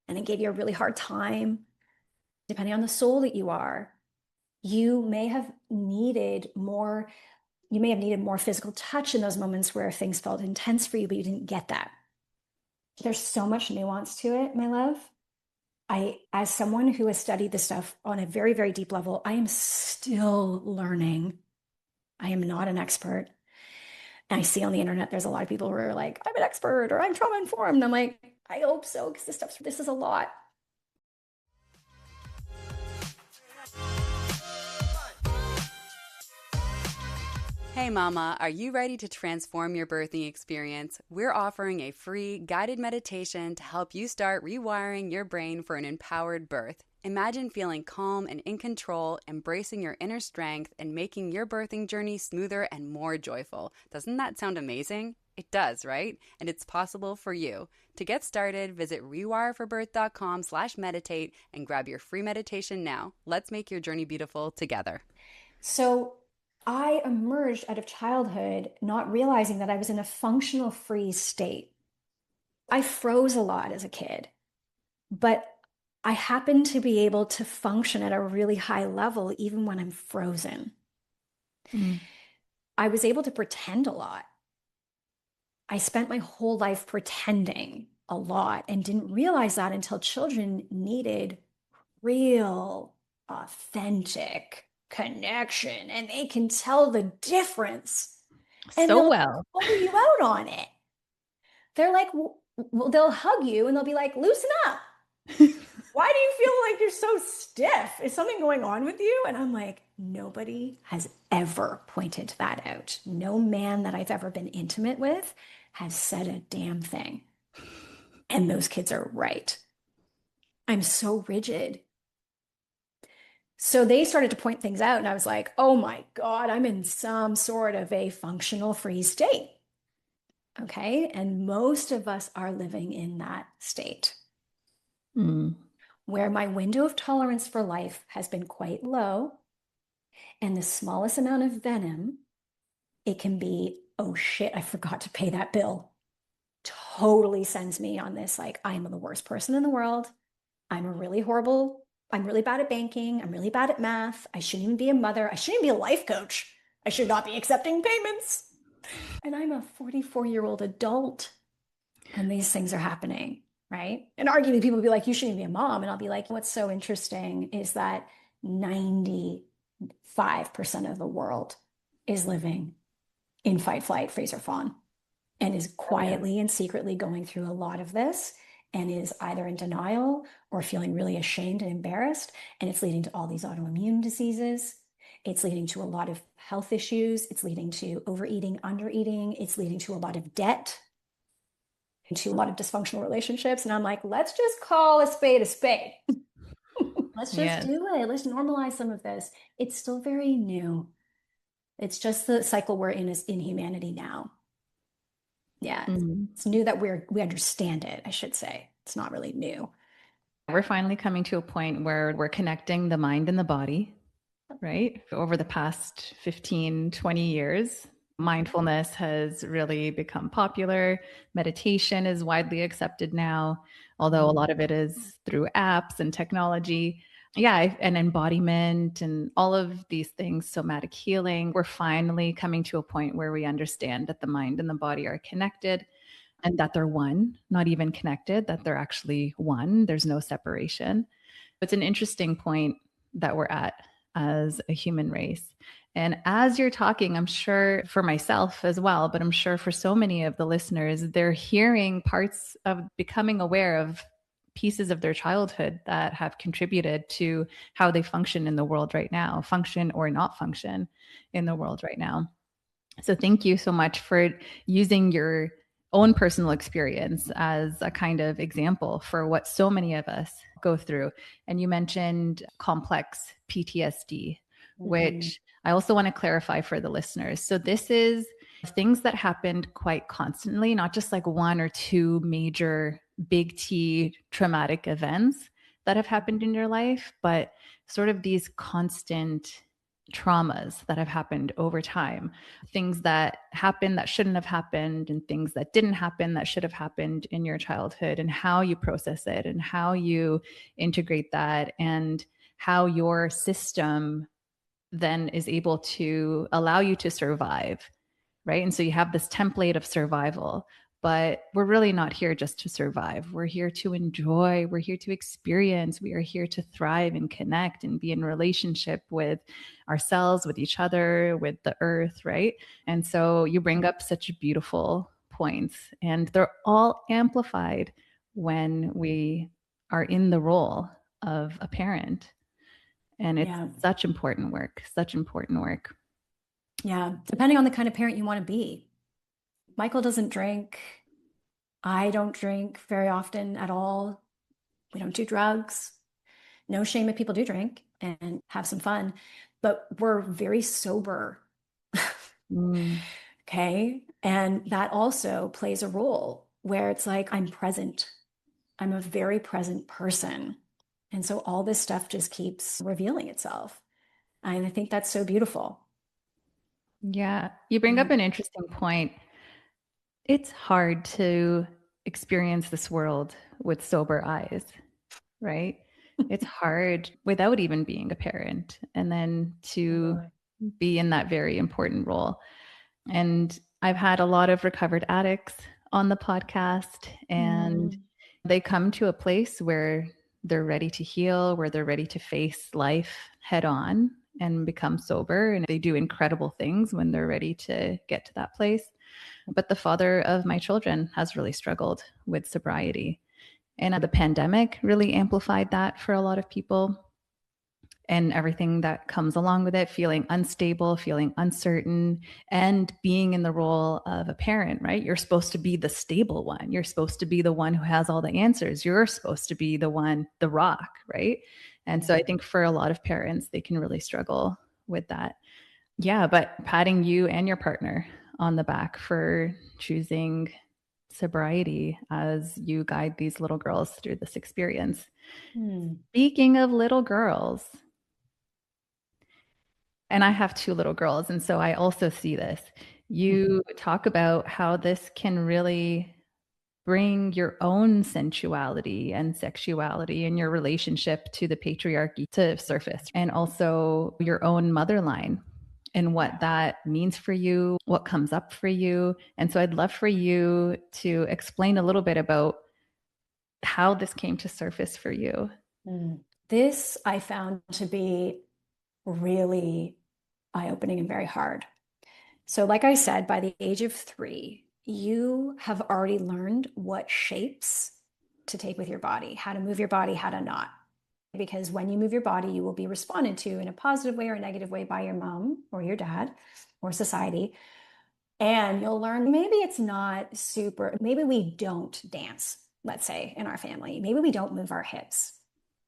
Speaker 1: and it gave you a really hard time. Depending on the soul that you are, you may have needed more physical touch in those moments where things felt intense for you, but you didn't get that. There's so much nuance to it, my love. As someone who has studied this stuff on a very, very deep level, I am still learning. I am not an expert. And I see on the internet, there's a lot of people who are like, I'm an expert or I'm trauma informed. And I'm like, I hope so, because this is a lot.
Speaker 3: Hey mama, are you ready to transform your birthing experience? We're offering a free guided meditation to help you start rewiring your brain for an empowered birth. Imagine feeling calm and in control, embracing your inner strength, and making your birthing journey smoother and more joyful. Doesn't that sound amazing? It does, right? And it's possible for you. To get started, visit rewireforbirth.com/meditate and grab your free meditation now. Let's make your journey beautiful together.
Speaker 1: So I emerged out of childhood not realizing that I was in a functional freeze state. I froze a lot as a kid, but I happen to be able to function at a really high level even when I'm frozen. I was able to pretend a lot. I spent my whole life pretending a lot and didn't realize that until children needed real, authentic connection, and they can tell the difference. And
Speaker 4: So
Speaker 1: they'll
Speaker 4: well.
Speaker 1: call you out on it. They're like, well, they'll hug you and they'll be like, loosen up. Why do you feel like you're so stiff? Is something going on with you? And I'm like, nobody has ever pointed that out. No man that I've ever been intimate with has said a damn thing. And those kids are right. I'm so rigid. So they started to point things out, and I was like, oh my God, I'm in some sort of a functional freeze state. Okay. And most of us are living in that state. Where my window of tolerance for life has been quite low, and the smallest amount of venom, it can be, oh shit, I forgot to pay that bill. Totally sends me on this, like, I am the worst person in the world. I'm really bad at banking. I'm really bad at math. I shouldn't even be a mother. I shouldn't even be a life coach. I should not be accepting payments. And I'm a 44-year-old adult, and these things are happening. Right. And arguably people will be like, you shouldn't be a mom. And I'll be like, what's so interesting is that 95% of the world is living in fight, flight, freeze, or fawn, and is quietly and secretly going through a lot of this, and is either in denial or feeling really ashamed and embarrassed. And it's leading to all these autoimmune diseases. It's leading to a lot of health issues. It's leading to overeating, undereating. It's leading to a lot of debt, to a lot of dysfunctional relationships. And I'm like, let's just call a spade a spade. Let's just do it. Let's normalize some of this. It's still very new. It's just the cycle we're in is in humanity now. Yeah. It's new that we understand it, I should say. It's not really new.
Speaker 4: We're finally coming to a point where we're connecting the mind and the body. right? Over the past 15, 20 years, mindfulness has really become popular. Meditation is widely accepted now, although a lot of it is through apps and technology. Yeah, and embodiment and all of these things, somatic healing. We're finally coming to a point where we understand that the mind and the body are connected and that they're one, not even connected, that they're actually one. There's no separation. It's an interesting point that we're at as a human race. And as you're talking, I'm sure for myself as well, but I'm sure for so many of the listeners, they're hearing parts of becoming aware of pieces of their childhood that have contributed to how they function in the world right now, function or not function in the world right now. So thank you so much for using your own personal experience as a kind of example for what so many of us go through. And you mentioned complex PTSD, which I also want to clarify for the listeners. So this is things that happened quite constantly, not just like one or two major big T traumatic events that have happened in your life, but sort of these constant traumas that have happened over time, things that happened that shouldn't have happened, and things that didn't happen that should have happened in your childhood, and how you process it and how you integrate that, and how your system then is able to allow you to survive, right? And so you have this template of survival, but we're really not here just to survive. We're here to enjoy, we're here to experience, we are here to thrive and connect and be in relationship with ourselves, with each other, with the earth, right? And so you bring up such beautiful points, and they're all amplified when we are in the role of a parent. And it's such important work, such important work.
Speaker 1: Yeah. Depending on the kind of parent you want to be. Michael doesn't drink. I don't drink very often at all. We don't do drugs. No shame if people do drink and have some fun, but we're very sober. Okay. And that also plays a role where it's like, I'm present. I'm a very present person. And so all this stuff just keeps revealing itself. And I think that's so beautiful.
Speaker 4: Yeah. You bring up an interesting point. It's hard to experience this world with sober eyes, right? It's hard without even being a parent, and then to be in that very important role. And I've had a lot of recovered addicts on the podcast, and they come to a place where they're ready to heal, where they're ready to face life head on and become sober. And they do incredible things when they're ready to get to that place. But the father of my children has really struggled with sobriety. And the pandemic really amplified that for a lot of people, and everything that comes along with it, feeling unstable, feeling uncertain, and being in the role of a parent, right? You're supposed to be the stable one. You're supposed to be the one who has all the answers. You're supposed to be the one, the rock, right? And so I think for a lot of parents, they can really struggle with that. Yeah, but patting you and your partner on the back for choosing sobriety as you guide these little girls through this experience. Speaking of little girls, and I have two little girls, and so I also see this. You talk about how this can really bring your own sensuality and sexuality and your relationship to the patriarchy to surface, and also your own mother line and what that means for you, what comes up for you. And so I'd love for you to explain a little bit about how this came to surface for you.
Speaker 1: This I found to be really eye-opening and very hard. So like I said, by the age of 3, you have already learned what shapes to take with your body, how to move your body, how to not. Because when you move your body, you will be responded to in a positive way or a negative way by your mom or your dad or society. And you'll learn maybe it's not super, maybe we don't dance, let's say, in our family. Maybe we don't move our hips,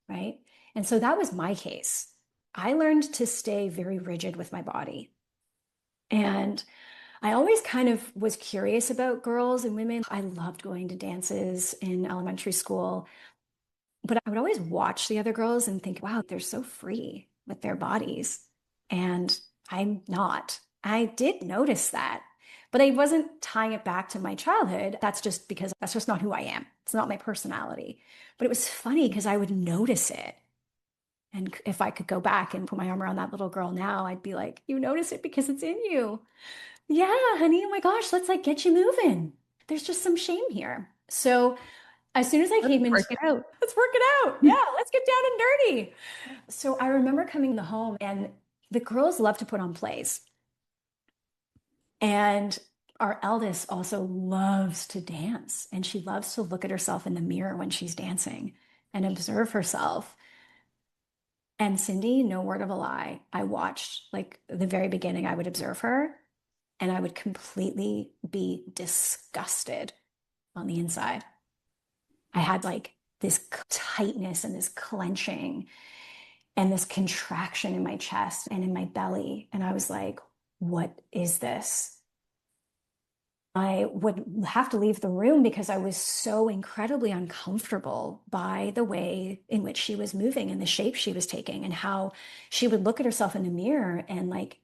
Speaker 1: right? And so that was my case. I learned to stay very rigid with my body. And I always kind of was curious about girls and women. I loved going to dances in elementary school, but I would always watch the other girls and think, wow, they're so free with their bodies. And I'm not. I did notice that, but I wasn't tying it back to my childhood. That's just because that's just not who I am. It's not my personality. But it was funny because I would notice it. And if I could go back and put my arm around that little girl now, I'd be like, you notice it because it's in you. Yeah, honey. Oh my gosh, let's like get you moving. There's just some shame here. So as soon as I came in,
Speaker 4: Work it out.
Speaker 1: let's work it out. Yeah, let's get down and dirty. So I remember coming to home and the girls love to put on plays. And our eldest also loves to dance. And she loves to look at herself in the mirror when she's dancing and observe herself. And Cindy, no word of a lie, I watched like the very beginning, I would observe her and I would completely be disgusted on the inside. I had like this tightness and this clenching and this contraction in my chest and in my belly. And I was like, what is this? I would have to leave the room because I was so incredibly uncomfortable by the way in which she was moving and the shape she was taking and how she would look at herself in the mirror and like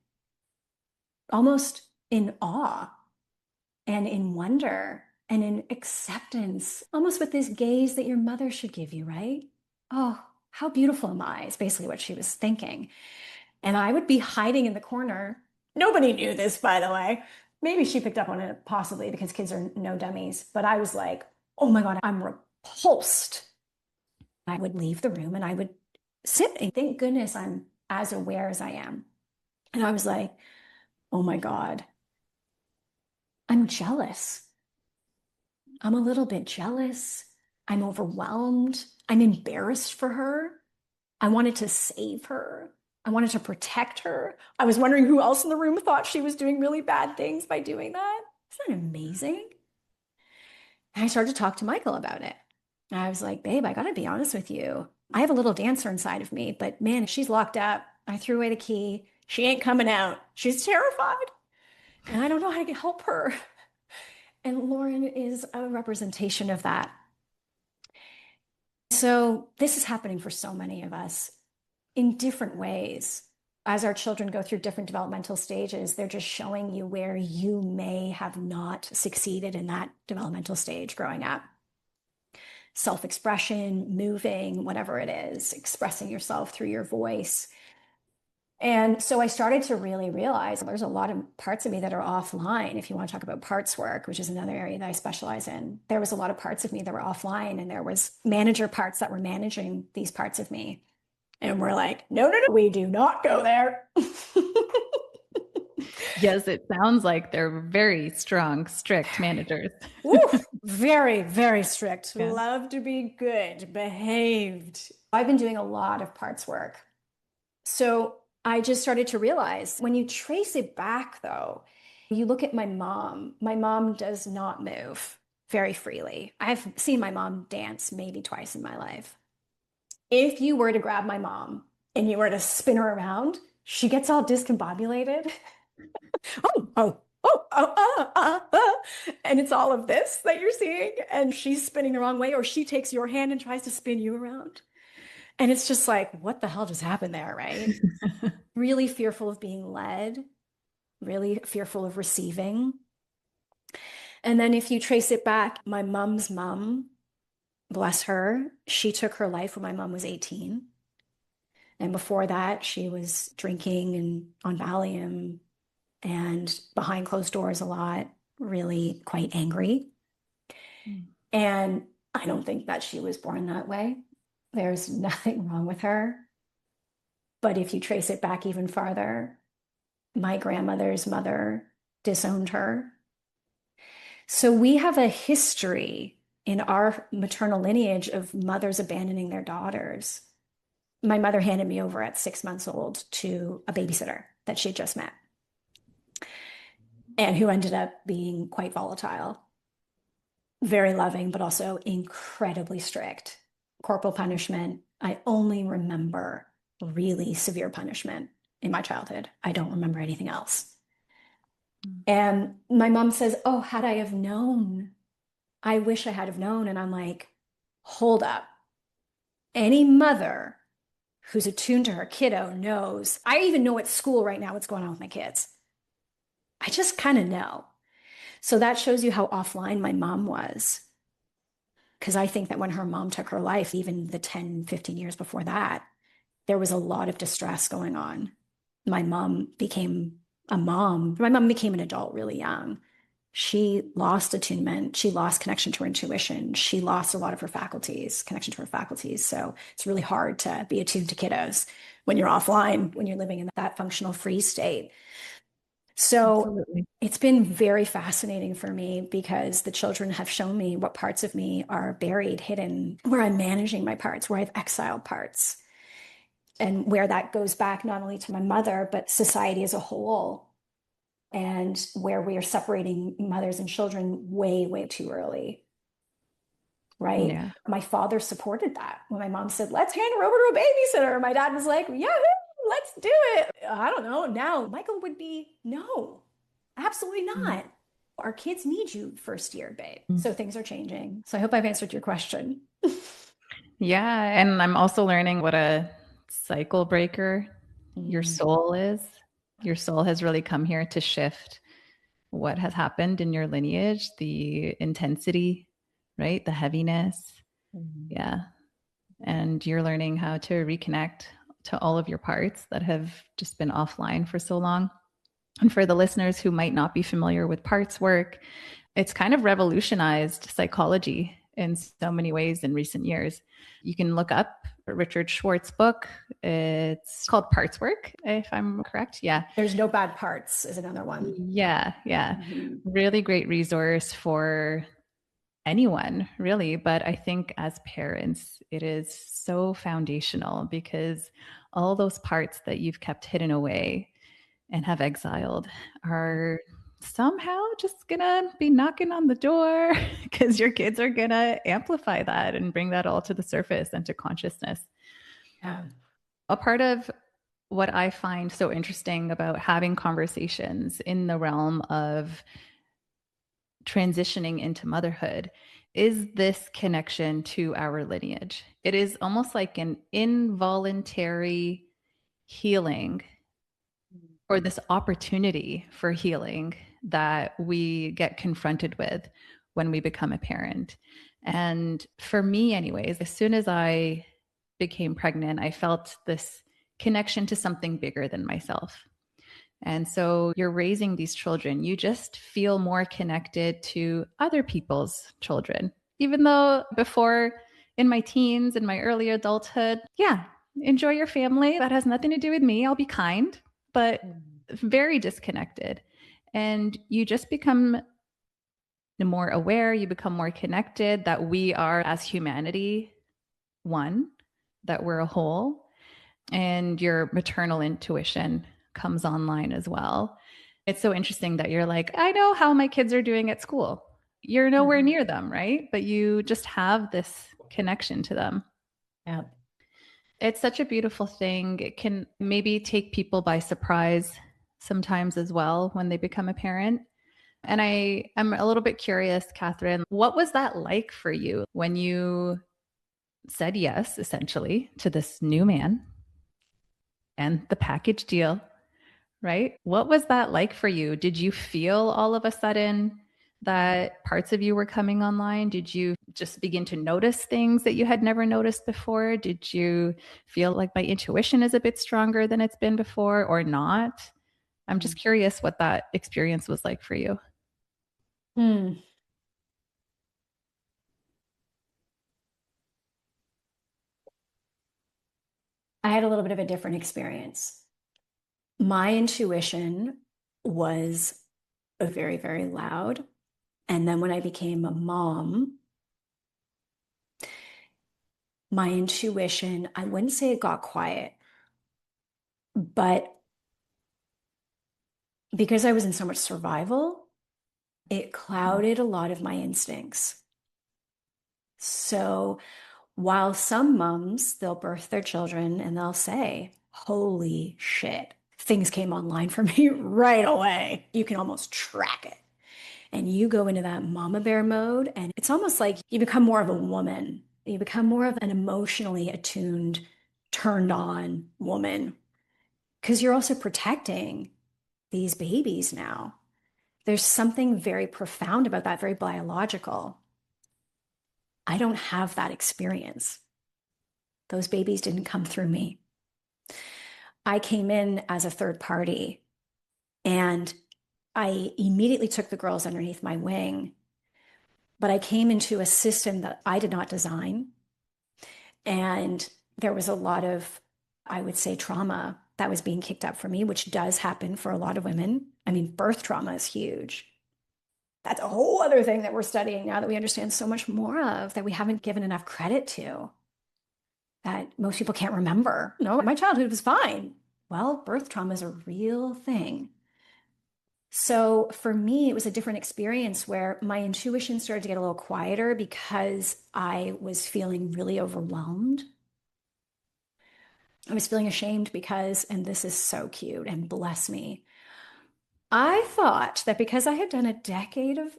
Speaker 1: almost in awe and in wonder and in acceptance, almost with this gaze that your mother should give you, right? Oh, how beautiful am I? Is basically what she was thinking. And I would be hiding in the corner. Nobody knew this, by the way. Maybe she picked up on it, possibly because kids are no dummies. But I was like, oh my God, I'm repulsed. I would leave the room and I would sit and thank goodness I'm as aware as I am. And I was like, oh my God, I'm jealous. I'm a little bit jealous. I'm overwhelmed. I'm embarrassed for her. I wanted to save her. I wanted to protect her. I was wondering who else in the room thought she was doing really bad things by doing that. Isn't that amazing? And I started to talk to Michael about it. And I was like, babe, I got to be honest with you. I have a little dancer inside of me, but man, she's locked up. I threw away the key. She ain't coming out. She's terrified. And I don't know how to help her. And Lauren is a representation of that. So this is happening for so many of us in different ways. As our children go through different developmental stages, they're just showing you where you may have not succeeded in that developmental stage growing up. Self-expression, moving, whatever it is, expressing yourself through your voice. And so I started to really realize there's a lot of parts of me that are offline. If you want to talk about parts work, which is another area that I specialize in, there was a lot of parts of me that were offline, and there was manager parts that were managing these parts of me. And we're like, no, we do not go there.
Speaker 4: Yes, it sounds like they're very strong, strict managers.
Speaker 1: Ooh, very, very strict.
Speaker 4: Yeah.
Speaker 1: Love to be good, behaved. I've been doing a lot of parts work. So I just started to realize when you trace it back, though, you look at my mom does not move very freely. I've seen my mom dance maybe twice in my life. If you were to grab my mom and you were to spin her around, she gets all discombobulated. And it's all of this that you're seeing. And she's spinning the wrong way, or she takes your hand and tries to spin you around. And it's just like, what the hell just happened there, right? Really fearful of being led, really fearful of receiving. And then if you trace it back, my mom's mom, bless her, she took her life when my mom was 18. And before that, she was drinking and on Valium and behind closed doors a lot, really quite angry. And I don't think that she was born that way. There's nothing wrong with her. But if you trace it back even farther, my grandmother's mother disowned her. So we have a history in our maternal lineage of mothers abandoning their daughters. My mother handed me over at 6 months old to a babysitter that she had just met, and who ended up being quite volatile, very loving, but also incredibly strict. Corporal punishment. I only remember really severe punishment in my childhood. I don't remember anything else. And my mom says, oh, had I have known, I wish I had have known. And I'm like, hold up. Any mother who's attuned to her kiddo knows. I even know at school right now what's going on with my kids. I just kind of know. So that shows you how offline my mom was. Because I think that when her mom took her life, even the 10, 15 years before that, there was a lot of distress going on. My mom became a mom. My mom became an adult really young. She lost attunement. She lost connection to her intuition. She lost a lot of her faculties, connection to her faculties. So it's really hard to be attuned to kiddos when you're offline, when you're living in that functional free state. So
Speaker 4: Absolutely.
Speaker 1: it's been very fascinating for me because the children have shown me what parts of me are buried, hidden, where I'm managing my parts, where I've exiled parts, and where that goes back not only to my mother, but society as a whole, and where we are separating mothers and children way, way too early. Right.
Speaker 4: Yeah.
Speaker 1: My father supported that. When my mom said, let's hand her over to a babysitter, my dad was like, yeah, let's do it. I don't know. Now, Michael would be, no, absolutely not. Our kids need you first year, babe. So things are changing. So I hope I've answered your question.
Speaker 4: Yeah. And I'm also learning what a cycle breaker your soul is. Your soul has really come here to shift what has happened in your lineage, the intensity, right? The heaviness. Yeah. And you're learning how to reconnect to all of your parts that have just been offline for so long. And for the listeners who might not be familiar with parts work, it's kind of revolutionized psychology in so many ways in recent years. You can look up Richard Schwartz's book. It's called Parts Work, if I'm correct. Yeah.
Speaker 1: There's No Bad Parts is another one.
Speaker 4: Yeah. Yeah. Really great resource for anyone, really. But I think as parents, it is so foundational because all those parts that you've kept hidden away and have exiled are somehow just gonna be knocking on the door because your kids are gonna amplify that and bring that all to the surface and to consciousness.
Speaker 1: Yeah.
Speaker 4: A part of what I find so interesting about having conversations in the realm of transitioning into motherhood is this connection to our lineage. It is almost like an involuntary healing or this opportunity for healing that we get confronted with when we become a parent. And for me, anyways, as soon as I became pregnant, I felt this connection to something bigger than myself. And so you're raising these children, you just feel more connected to other people's children. Even though before in my teens, in my early adulthood, yeah, enjoy your family. That has nothing to do with me. I'll be kind, but very disconnected. And you just become more aware, you become more connected that we are, as humanity, one, that we're a whole, and your maternal intuition comes online as well. It's so interesting that you're like, I know how my kids are doing at school. You're nowhere near them, right? But you just have this connection to them.
Speaker 1: Yeah.
Speaker 4: It's such a beautiful thing. It can maybe take people by surprise sometimes as well when they become a parent. And I am a little bit curious, Kathryn, what was that like for you when you said yes, essentially, to this new man and the package deal, right? What was that like for you? Did you feel all of a sudden that parts of you were coming online? Did you just begin to notice things that you had never noticed before? Did you feel like my intuition is a bit stronger than it's been before or not? I'm just curious what that experience was like for you.
Speaker 1: I had a little bit of a different experience. My intuition was very, very loud. And then when I became a mom, my intuition, I wouldn't say it got quiet, but because I was in so much survival, it clouded a lot of my instincts. So while some moms, they'll birth their children and they'll say, holy shit, things came online for me right away. You can almost track it. And you go into that mama bear mode, and it's almost like you become more of a woman. You become more of an emotionally attuned, turned on woman, because you're also protecting these babies now. There's something very profound about that, very biological. I don't have that experience. Those babies didn't come through me. I came in as a third party, and I immediately took the girls underneath my wing, but I came into a system that I did not design. And there was a lot of, I would say, trauma that was being kicked up for me, which does happen for a lot of women. I mean, birth trauma is huge. That's a whole other thing that we're studying now that we understand so much more of, that we haven't given enough credit to, that most people can't remember. No, my childhood was fine. Well, birth trauma is a real thing. So for me, it was a different experience where my intuition started to get a little quieter because I was feeling really overwhelmed. I was feeling ashamed because, and this is so cute and bless me, I thought that because I had done a decade of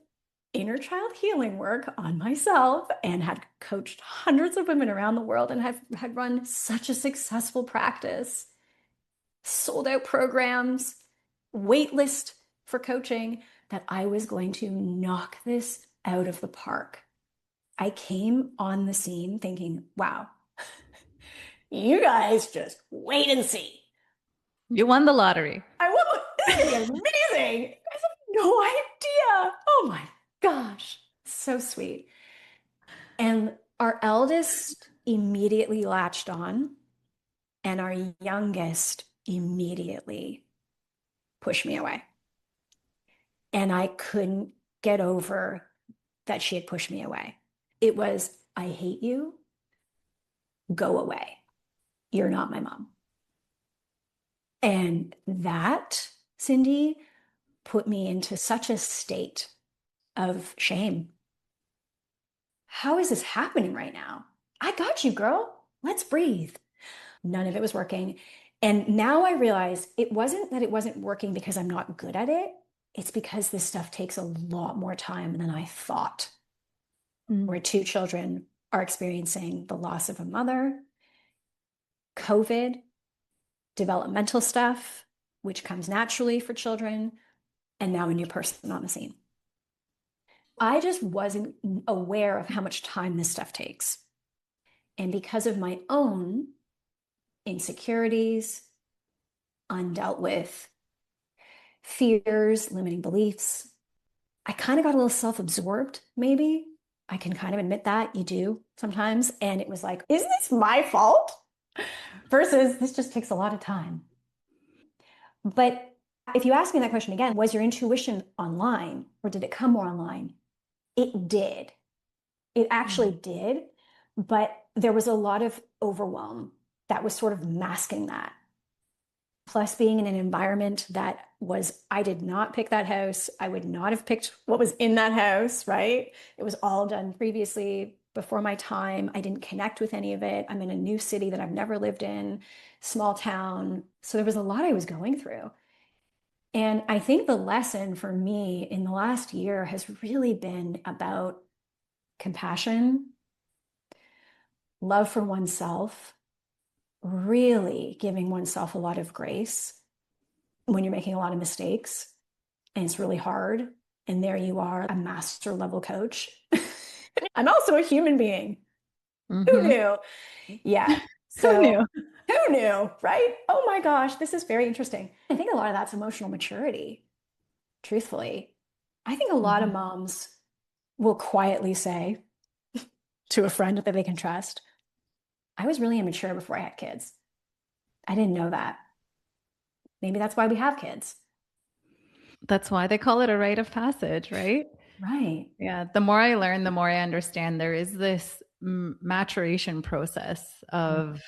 Speaker 1: inner child healing work on myself and had coached hundreds of women around the world and had run such a successful practice, sold out programs, waitlist for coaching, that I was going to knock this out of the park. I came on the scene thinking, wow, you guys just wait and see.
Speaker 4: You won the lottery.
Speaker 1: I won. This is gonna be amazing. You guys have no idea. Oh my gosh. So sweet. And our eldest immediately latched on, and our youngest immediately pushed me away. And I couldn't get over that she had pushed me away. It was, I hate you. Go away. You're not my mom. And that, Cindy, put me into such a state of shame. How is this happening right now? I got you, girl. Let's breathe. None of it was working. And now I realize it wasn't that it wasn't working because I'm not good at it. It's because this stuff takes a lot more time than I thought. Where two children are experiencing the loss of a mother, COVID, developmental stuff, which comes naturally for children, and now a new person on the scene. I just wasn't aware of how much time this stuff takes. And because of my own insecurities, undealt with fears, limiting beliefs, I kind of got a little self-absorbed, maybe. I can kind of admit that, you do sometimes. And it was like, is this my fault? Versus this just takes a lot of time. But if you ask me that question again, was your intuition online or did it come more online? It did. It actually did. But there was a lot of overwhelm that was sort of masking that. Plus being in an environment that was, I did not pick that house. I would not have picked what was in that house, right? It was all done previously before my time. I didn't connect with any of it. I'm in a new city that I've never lived in, small town. So there was a lot I was going through. And I think the lesson for me in the last year has really been about compassion, love for oneself, really giving oneself a lot of grace when you're making a lot of mistakes and it's really hard. And there you are, a master level coach. I'm also a human being. Who knew? Yeah. So who knew, right? Oh my gosh, this is very interesting. I think a lot of that's emotional maturity, truthfully. I think a lot of moms will quietly say to a friend that they can trust, I was really immature before I had kids. I didn't know that. Maybe that's why we have kids.
Speaker 4: That's why they call it a rite of passage, right?
Speaker 1: Right.
Speaker 4: Yeah. The more I learn, the more I understand there is this maturation process of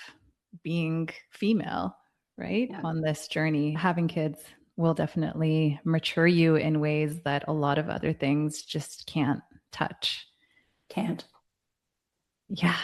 Speaker 4: being female, right?
Speaker 1: Yeah.
Speaker 4: On this journey. Having kids will definitely mature you in ways that a lot of other things just can't touch.
Speaker 1: Can't.
Speaker 4: Yeah.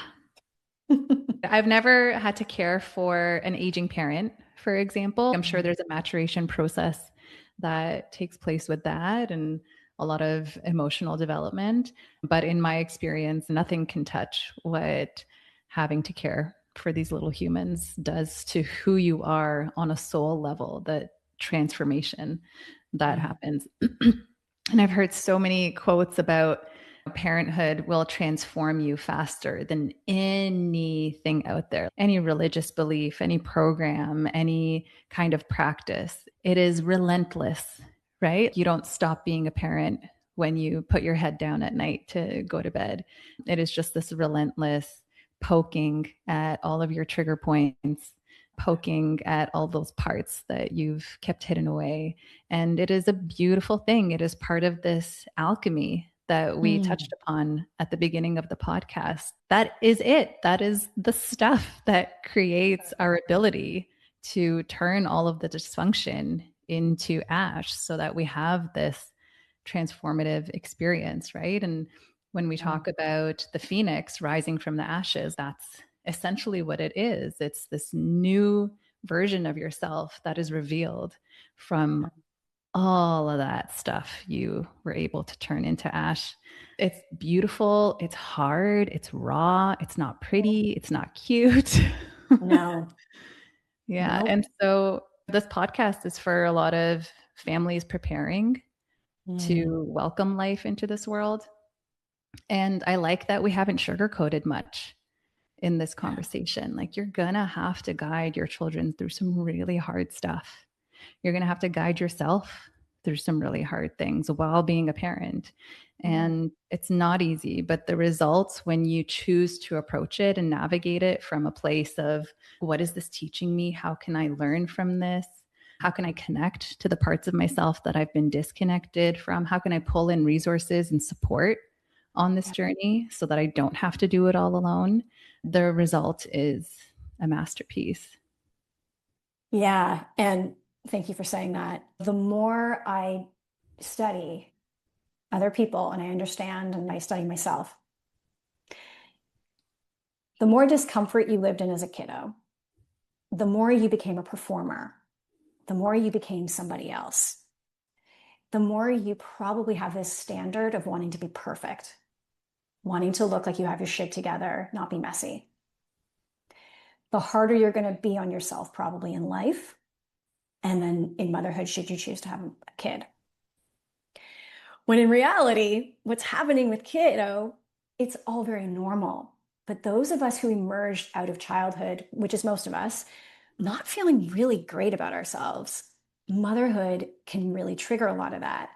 Speaker 4: I've never had to care for an aging parent, for example. I'm sure there's a maturation process that takes place with that and a lot of emotional development. But in my experience, nothing can touch what having to care for these little humans does to who you are on a soul level, that transformation that happens. And I've heard so many quotes about parenthood will transform you faster than anything out there, any religious belief, any program, any kind of practice. It is relentless, right? You don't stop being a parent when you put your head down at night to go to bed. It is just this relentless poking at all of your trigger points, poking at all those parts that you've kept hidden away. And it is a beautiful thing. It is part of this alchemy that we touched upon at the beginning of the podcast. That is it. That is the stuff that creates our ability to turn all of the dysfunction into ash so that we have this transformative experience, right? And when we talk about the phoenix rising from the ashes, that's essentially what it is. It's this new version of yourself that is revealed from all of that stuff you were able to turn into ash. It's beautiful. It's hard. It's raw. It's not pretty. It's not cute.
Speaker 1: No.
Speaker 4: Yeah.
Speaker 1: Nope.
Speaker 4: And so this podcast is for a lot of families preparing to welcome life into this world. And I like that we haven't sugarcoated much in this conversation. Like, you're gonna have to guide your children through some really hard stuff. You're gonna have to guide yourself through some really hard things while being a parent. And it's not easy, but the results, when you choose to approach it and navigate it from a place of, what is this teaching me? How can I learn from this? How can I connect to the parts of myself that I've been disconnected from? How can I pull in resources and support on this journey so that I don't have to do it all alone? The result is a masterpiece.
Speaker 1: Yeah. And thank you for saying that. The more I study other people and I understand and I study myself, the more discomfort you lived in as a kiddo, the more you became a performer, the more you became somebody else, the more you probably have this standard of wanting to be perfect, wanting to look like you have your shit together, not be messy. The harder you're going to be on yourself probably in life, and then in motherhood, should you choose to have a kid. When in reality, what's happening with kiddo, it's all very normal. But those of us who emerged out of childhood, which is most of us, not feeling really great about ourselves, motherhood can really trigger a lot of that.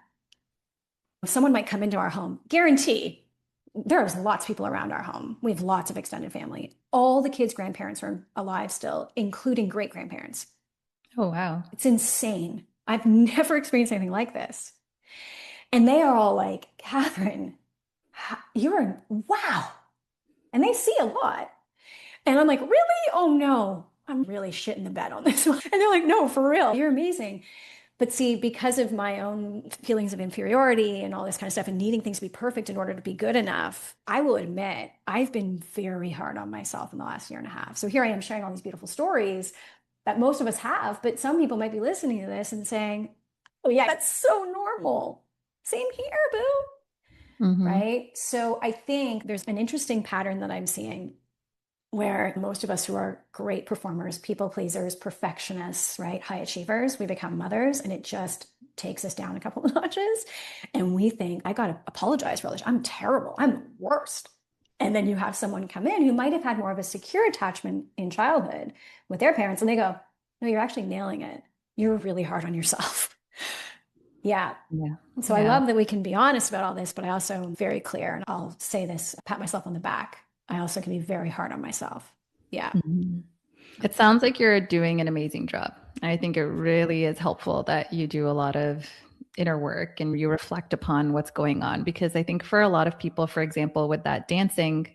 Speaker 1: Someone might come into our home, guarantee there's lots of people around our home. We have lots of extended family. All the kids' grandparents are alive still, including great-grandparents.
Speaker 4: Oh, wow.
Speaker 1: It's insane. I've never experienced anything like this. And they are all like, Kathryn, you're, wow. And they see a lot. And I'm like, really? Oh no, I'm really shitting the bed on this one. And they're like, no, for real, you're amazing. But see, because of my own feelings of inferiority and all this kind of stuff and needing things to be perfect in order to be good enough, I will admit I've been very hard on myself in the last year and a half. So here I am sharing all these beautiful stories that most of us have, but some people might be listening to this and saying, oh yeah, that's so normal. Same here, boo. Right? So I think there's an interesting pattern that I'm seeing where most of us who are great performers, people pleasers, perfectionists, right, high achievers, we become mothers and it just takes us down a couple of notches. And we think, I got to apologize for all this. I'm terrible. I'm the worst. And then you have someone come in who might have had more of a secure attachment in childhood with their parents and they go, no, you're actually nailing it. You're really hard on yourself. Yeah. So I love that we can be honest about all this, but I also am very clear, and I'll say this, pat myself on the back. I also can be very hard on myself. Yeah.
Speaker 4: It sounds like you're doing an amazing job. I think it really is helpful that you do a lot of inner work and you reflect upon what's going on, because I think for a lot of people, for example, with that dancing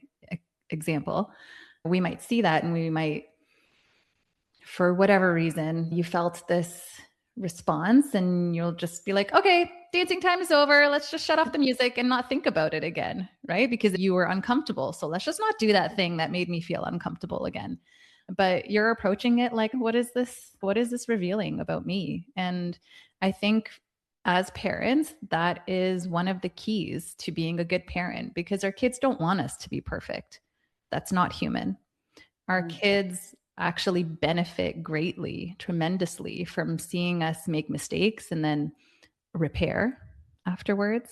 Speaker 4: example, we might see that and we might, for whatever reason, you felt this response and you'll just be like, okay, dancing time is over. Let's just shut off the music and not think about it again, right? Because you were uncomfortable. So let's just not do that thing that made me feel uncomfortable again. But you're approaching it like, what is this? What is this revealing about me? And I think as parents, that is one of the keys to being a good parent, because our kids don't want us to be perfect. That's not human. Our kids actually benefit greatly, tremendously from seeing us make mistakes and then repair afterwards.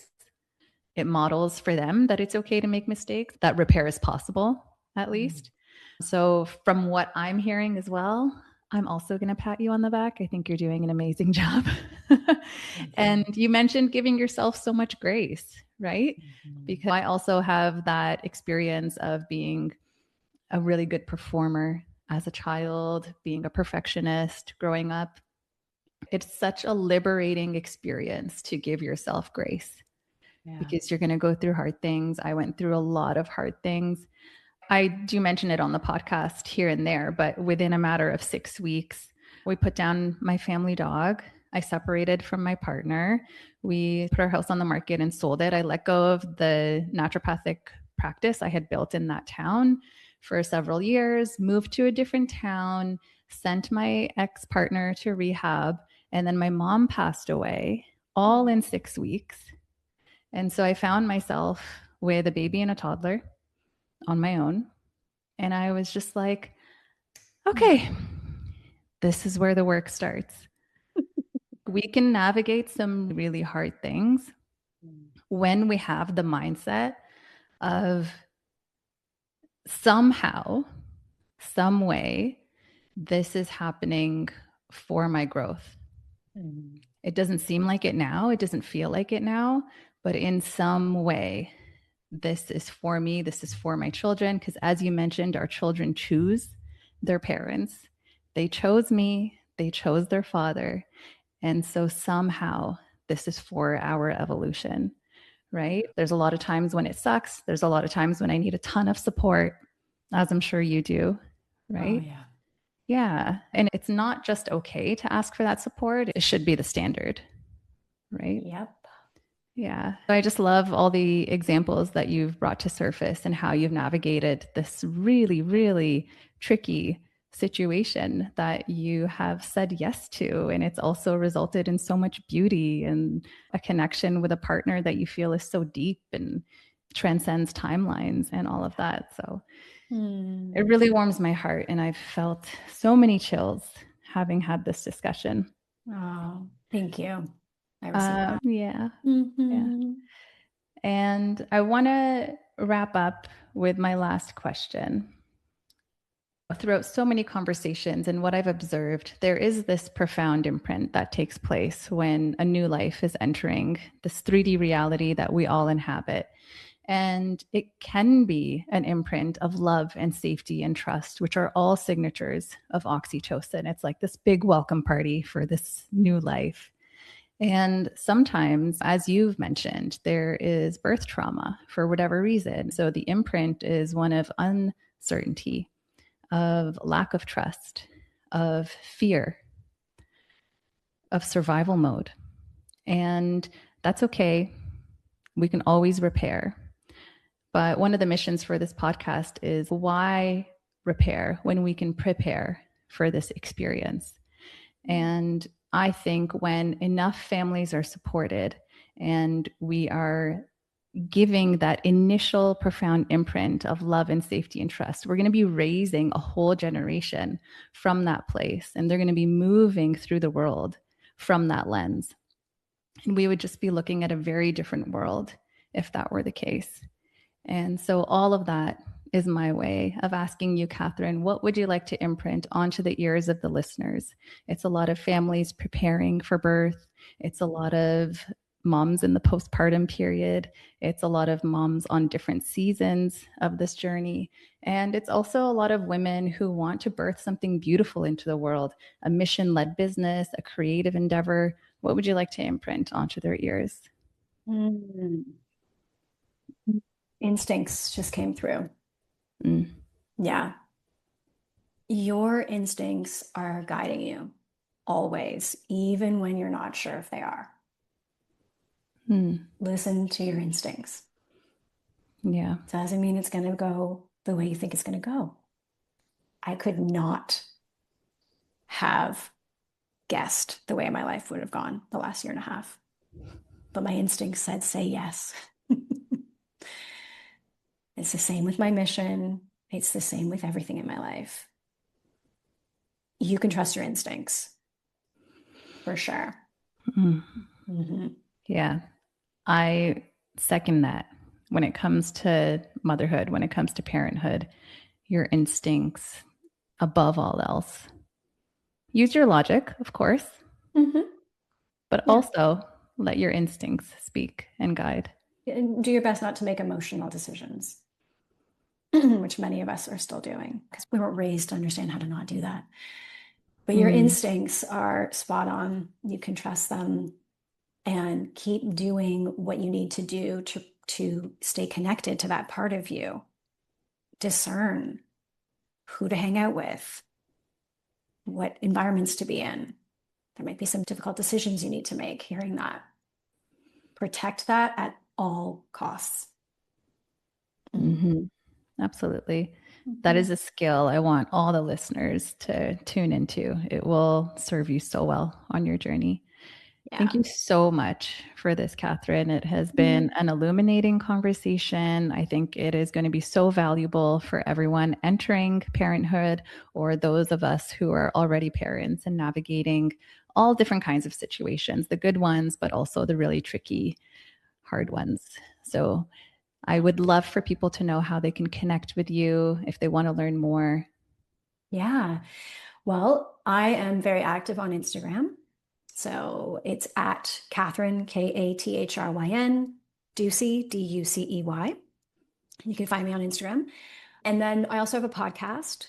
Speaker 4: It models for them that it's okay to make mistakes, that repair is possible, at least. So, from what I'm hearing as well, I'm also going to pat you on the back. I think you're doing an amazing job. And you mentioned giving yourself so much grace, right? Because I also have that experience of being a really good performer as a child, being a perfectionist growing up. It's such a liberating experience to give yourself grace because you're going to go through hard things. I went through a lot of hard things. I do mention it on the podcast here and there, but within a matter of 6 weeks, we put down my family dog. I separated from my partner. We put our house on the market and sold it. I let go of the naturopathic practice I had built in that town for several years, moved to a different town, sent my ex-partner to rehab, and then my mom passed away all in 6 weeks. And so I found myself with a baby and a toddler on my own. And I was just like, okay, this is where the work starts. We can navigate some really hard things when we have the mindset of somehow, some way, this is happening for my growth. It doesn't seem like it now. It doesn't feel like it now, but in some way, this is for me. This is for my children. Because as you mentioned, our children choose their parents. They chose me. They chose their father. And so somehow this is for our evolution, right? There's a lot of times when it sucks. There's a lot of times when I need a ton of support, as I'm sure you do, right?
Speaker 5: Oh, yeah.
Speaker 4: Yeah. And it's not just okay to ask for that support. It should be the standard, right?
Speaker 5: Yep.
Speaker 4: Yeah. I just love all the examples that you've brought to surface and how you've navigated this really, really tricky situation that you have said yes to. And it's also resulted in so much beauty and a connection with a partner that you feel is so deep and transcends timelines and all of that. So it really warms my heart. And I've felt so many chills having had this discussion.
Speaker 1: Oh, thank you. I received that.
Speaker 4: Yeah. Yeah. And I want to wrap up with my last question. Throughout so many conversations and what I've observed, there is this profound imprint that takes place when a new life is entering this 3D reality that we all inhabit. And it can be an imprint of love and safety and trust, which are all signatures of oxytocin. It's like this big welcome party for this new life. And sometimes, as you've mentioned, there is birth trauma for whatever reason. So the imprint is one of uncertainty, of lack of trust, of fear, of survival mode. And that's okay. We can always repair. But one of the missions for this podcast is why repair when we can prepare for this experience? And I think when enough families are supported and we are giving that initial profound imprint of love and safety and trust, we're going to be raising a whole generation from that place. And they're going to be moving through the world from that lens. And we would just be looking at a very different world if that were the case. And so all of that is my way of asking you, Kathryn, what would you like to imprint onto the ears of the listeners? It's a lot of families preparing for birth. It's a lot of moms in the postpartum period. It's a lot of moms on different seasons of this journey. And it's also a lot of women who want to birth something beautiful into the world, a mission-led business, a creative endeavor. What would you like to imprint onto their ears?
Speaker 1: Instincts just came through. Yeah. Your instincts are guiding you always, even when you're not sure if they are. Listen to your instincts.
Speaker 4: Yeah.
Speaker 1: Doesn't mean it's going to go the way you think it's going to go. I could not have guessed the way my life would have gone the last year and a half. But my instincts said, say yes. It's the same with my mission. It's the same with everything in my life. You can trust your instincts, for sure.
Speaker 4: Mm-hmm. Yeah, I second that. When it comes to motherhood, when it comes to parenthood, your instincts above all else. Use your logic, of course, but also let your instincts speak and guide.
Speaker 1: Do your best not to make emotional decisions, which many of us are still doing because we weren't raised to understand how to not do that. But your instincts are spot on. You can trust them and keep doing what you need to do to stay connected to that part of you. Discern who to hang out with, what environments to be in. There might be some difficult decisions you need to make, hearing that. Protect that at all costs.
Speaker 4: Absolutely. That is a skill I want all the listeners to tune into. It will serve you so well on your journey. Yeah. Thank you so much for this, Kathryn. It has been an illuminating conversation. I think it is going to be so valuable for everyone entering parenthood or those of us who are already parents and navigating all different kinds of situations, the good ones, but also the really tricky, hard ones. So I would love for people to know how they can connect with you if they want to learn more.
Speaker 1: Yeah. Well, I am very active on Instagram. So it's at Kathryn, Kathryn, Ducey, Ducey. You can find me on Instagram. And then I also have a podcast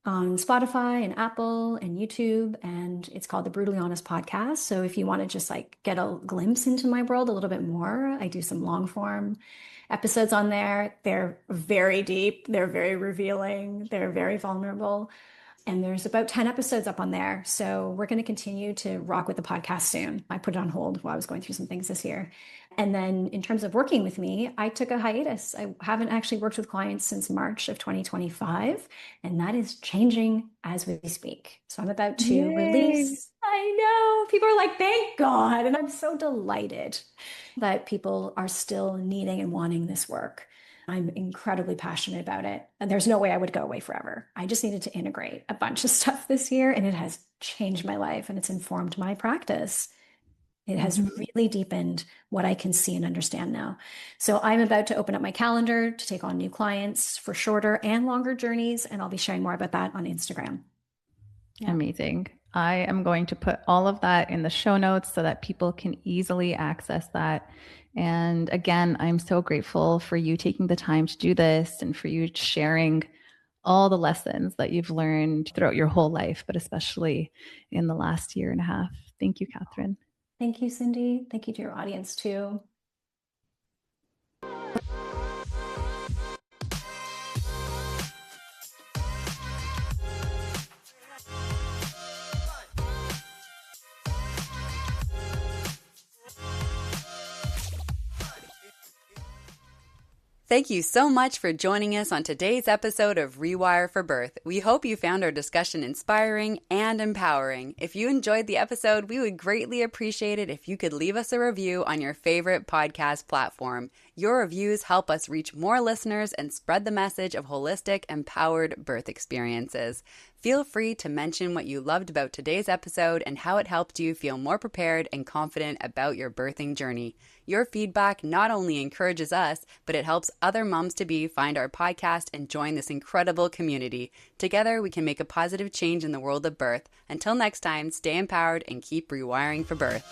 Speaker 1: on Spotify and Apple and YouTube, and it's called the Brutally Honest Podcast. So if you want to just like get a glimpse into my world a little bit more, I do some long form episodes on there. They're very deep. They're very revealing. They're very vulnerable. And there's about 10 episodes up on there. So we're going to continue to rock with the podcast soon. I put it on hold while I was going through some things this year. And then in terms of working with me, I took a hiatus. I haven't actually worked with clients since March of 2025. And that is changing as we speak. So I'm about to release. I know. People are like, thank God. And I'm so delighted that people are still needing and wanting this work. I'm incredibly passionate about it. And there's no way I would go away forever. I just needed to integrate a bunch of stuff this year, and it has changed my life and it's informed my practice. It has really deepened what I can see and understand now. So I'm about to open up my calendar to take on new clients for shorter and longer journeys. And I'll be sharing more about that on Instagram.
Speaker 4: Yeah. Amazing. I am going to put all of that in the show notes so that people can easily access that. And again, I'm so grateful for you taking the time to do this and for you sharing all the lessons that you've learned throughout your whole life, but especially in the last year and a half. Thank you, Kathryn.
Speaker 1: Thank you, Cindy. Thank you to your audience too.
Speaker 3: Thank you so much for joining us on today's episode of Rewire for Birth. We hope you found our discussion inspiring and empowering. If you enjoyed the episode, we would greatly appreciate it if you could leave us a review on your favorite podcast platform. Your reviews help us reach more listeners and spread the message of holistic, empowered birth experiences. Feel free to mention what you loved about today's episode and how it helped you feel more prepared and confident about your birthing journey. Your feedback not only encourages us, but it helps other moms-to-be find our podcast and join this incredible community. Together, we can make a positive change in the world of birth. Until next time, stay empowered and keep rewiring for birth.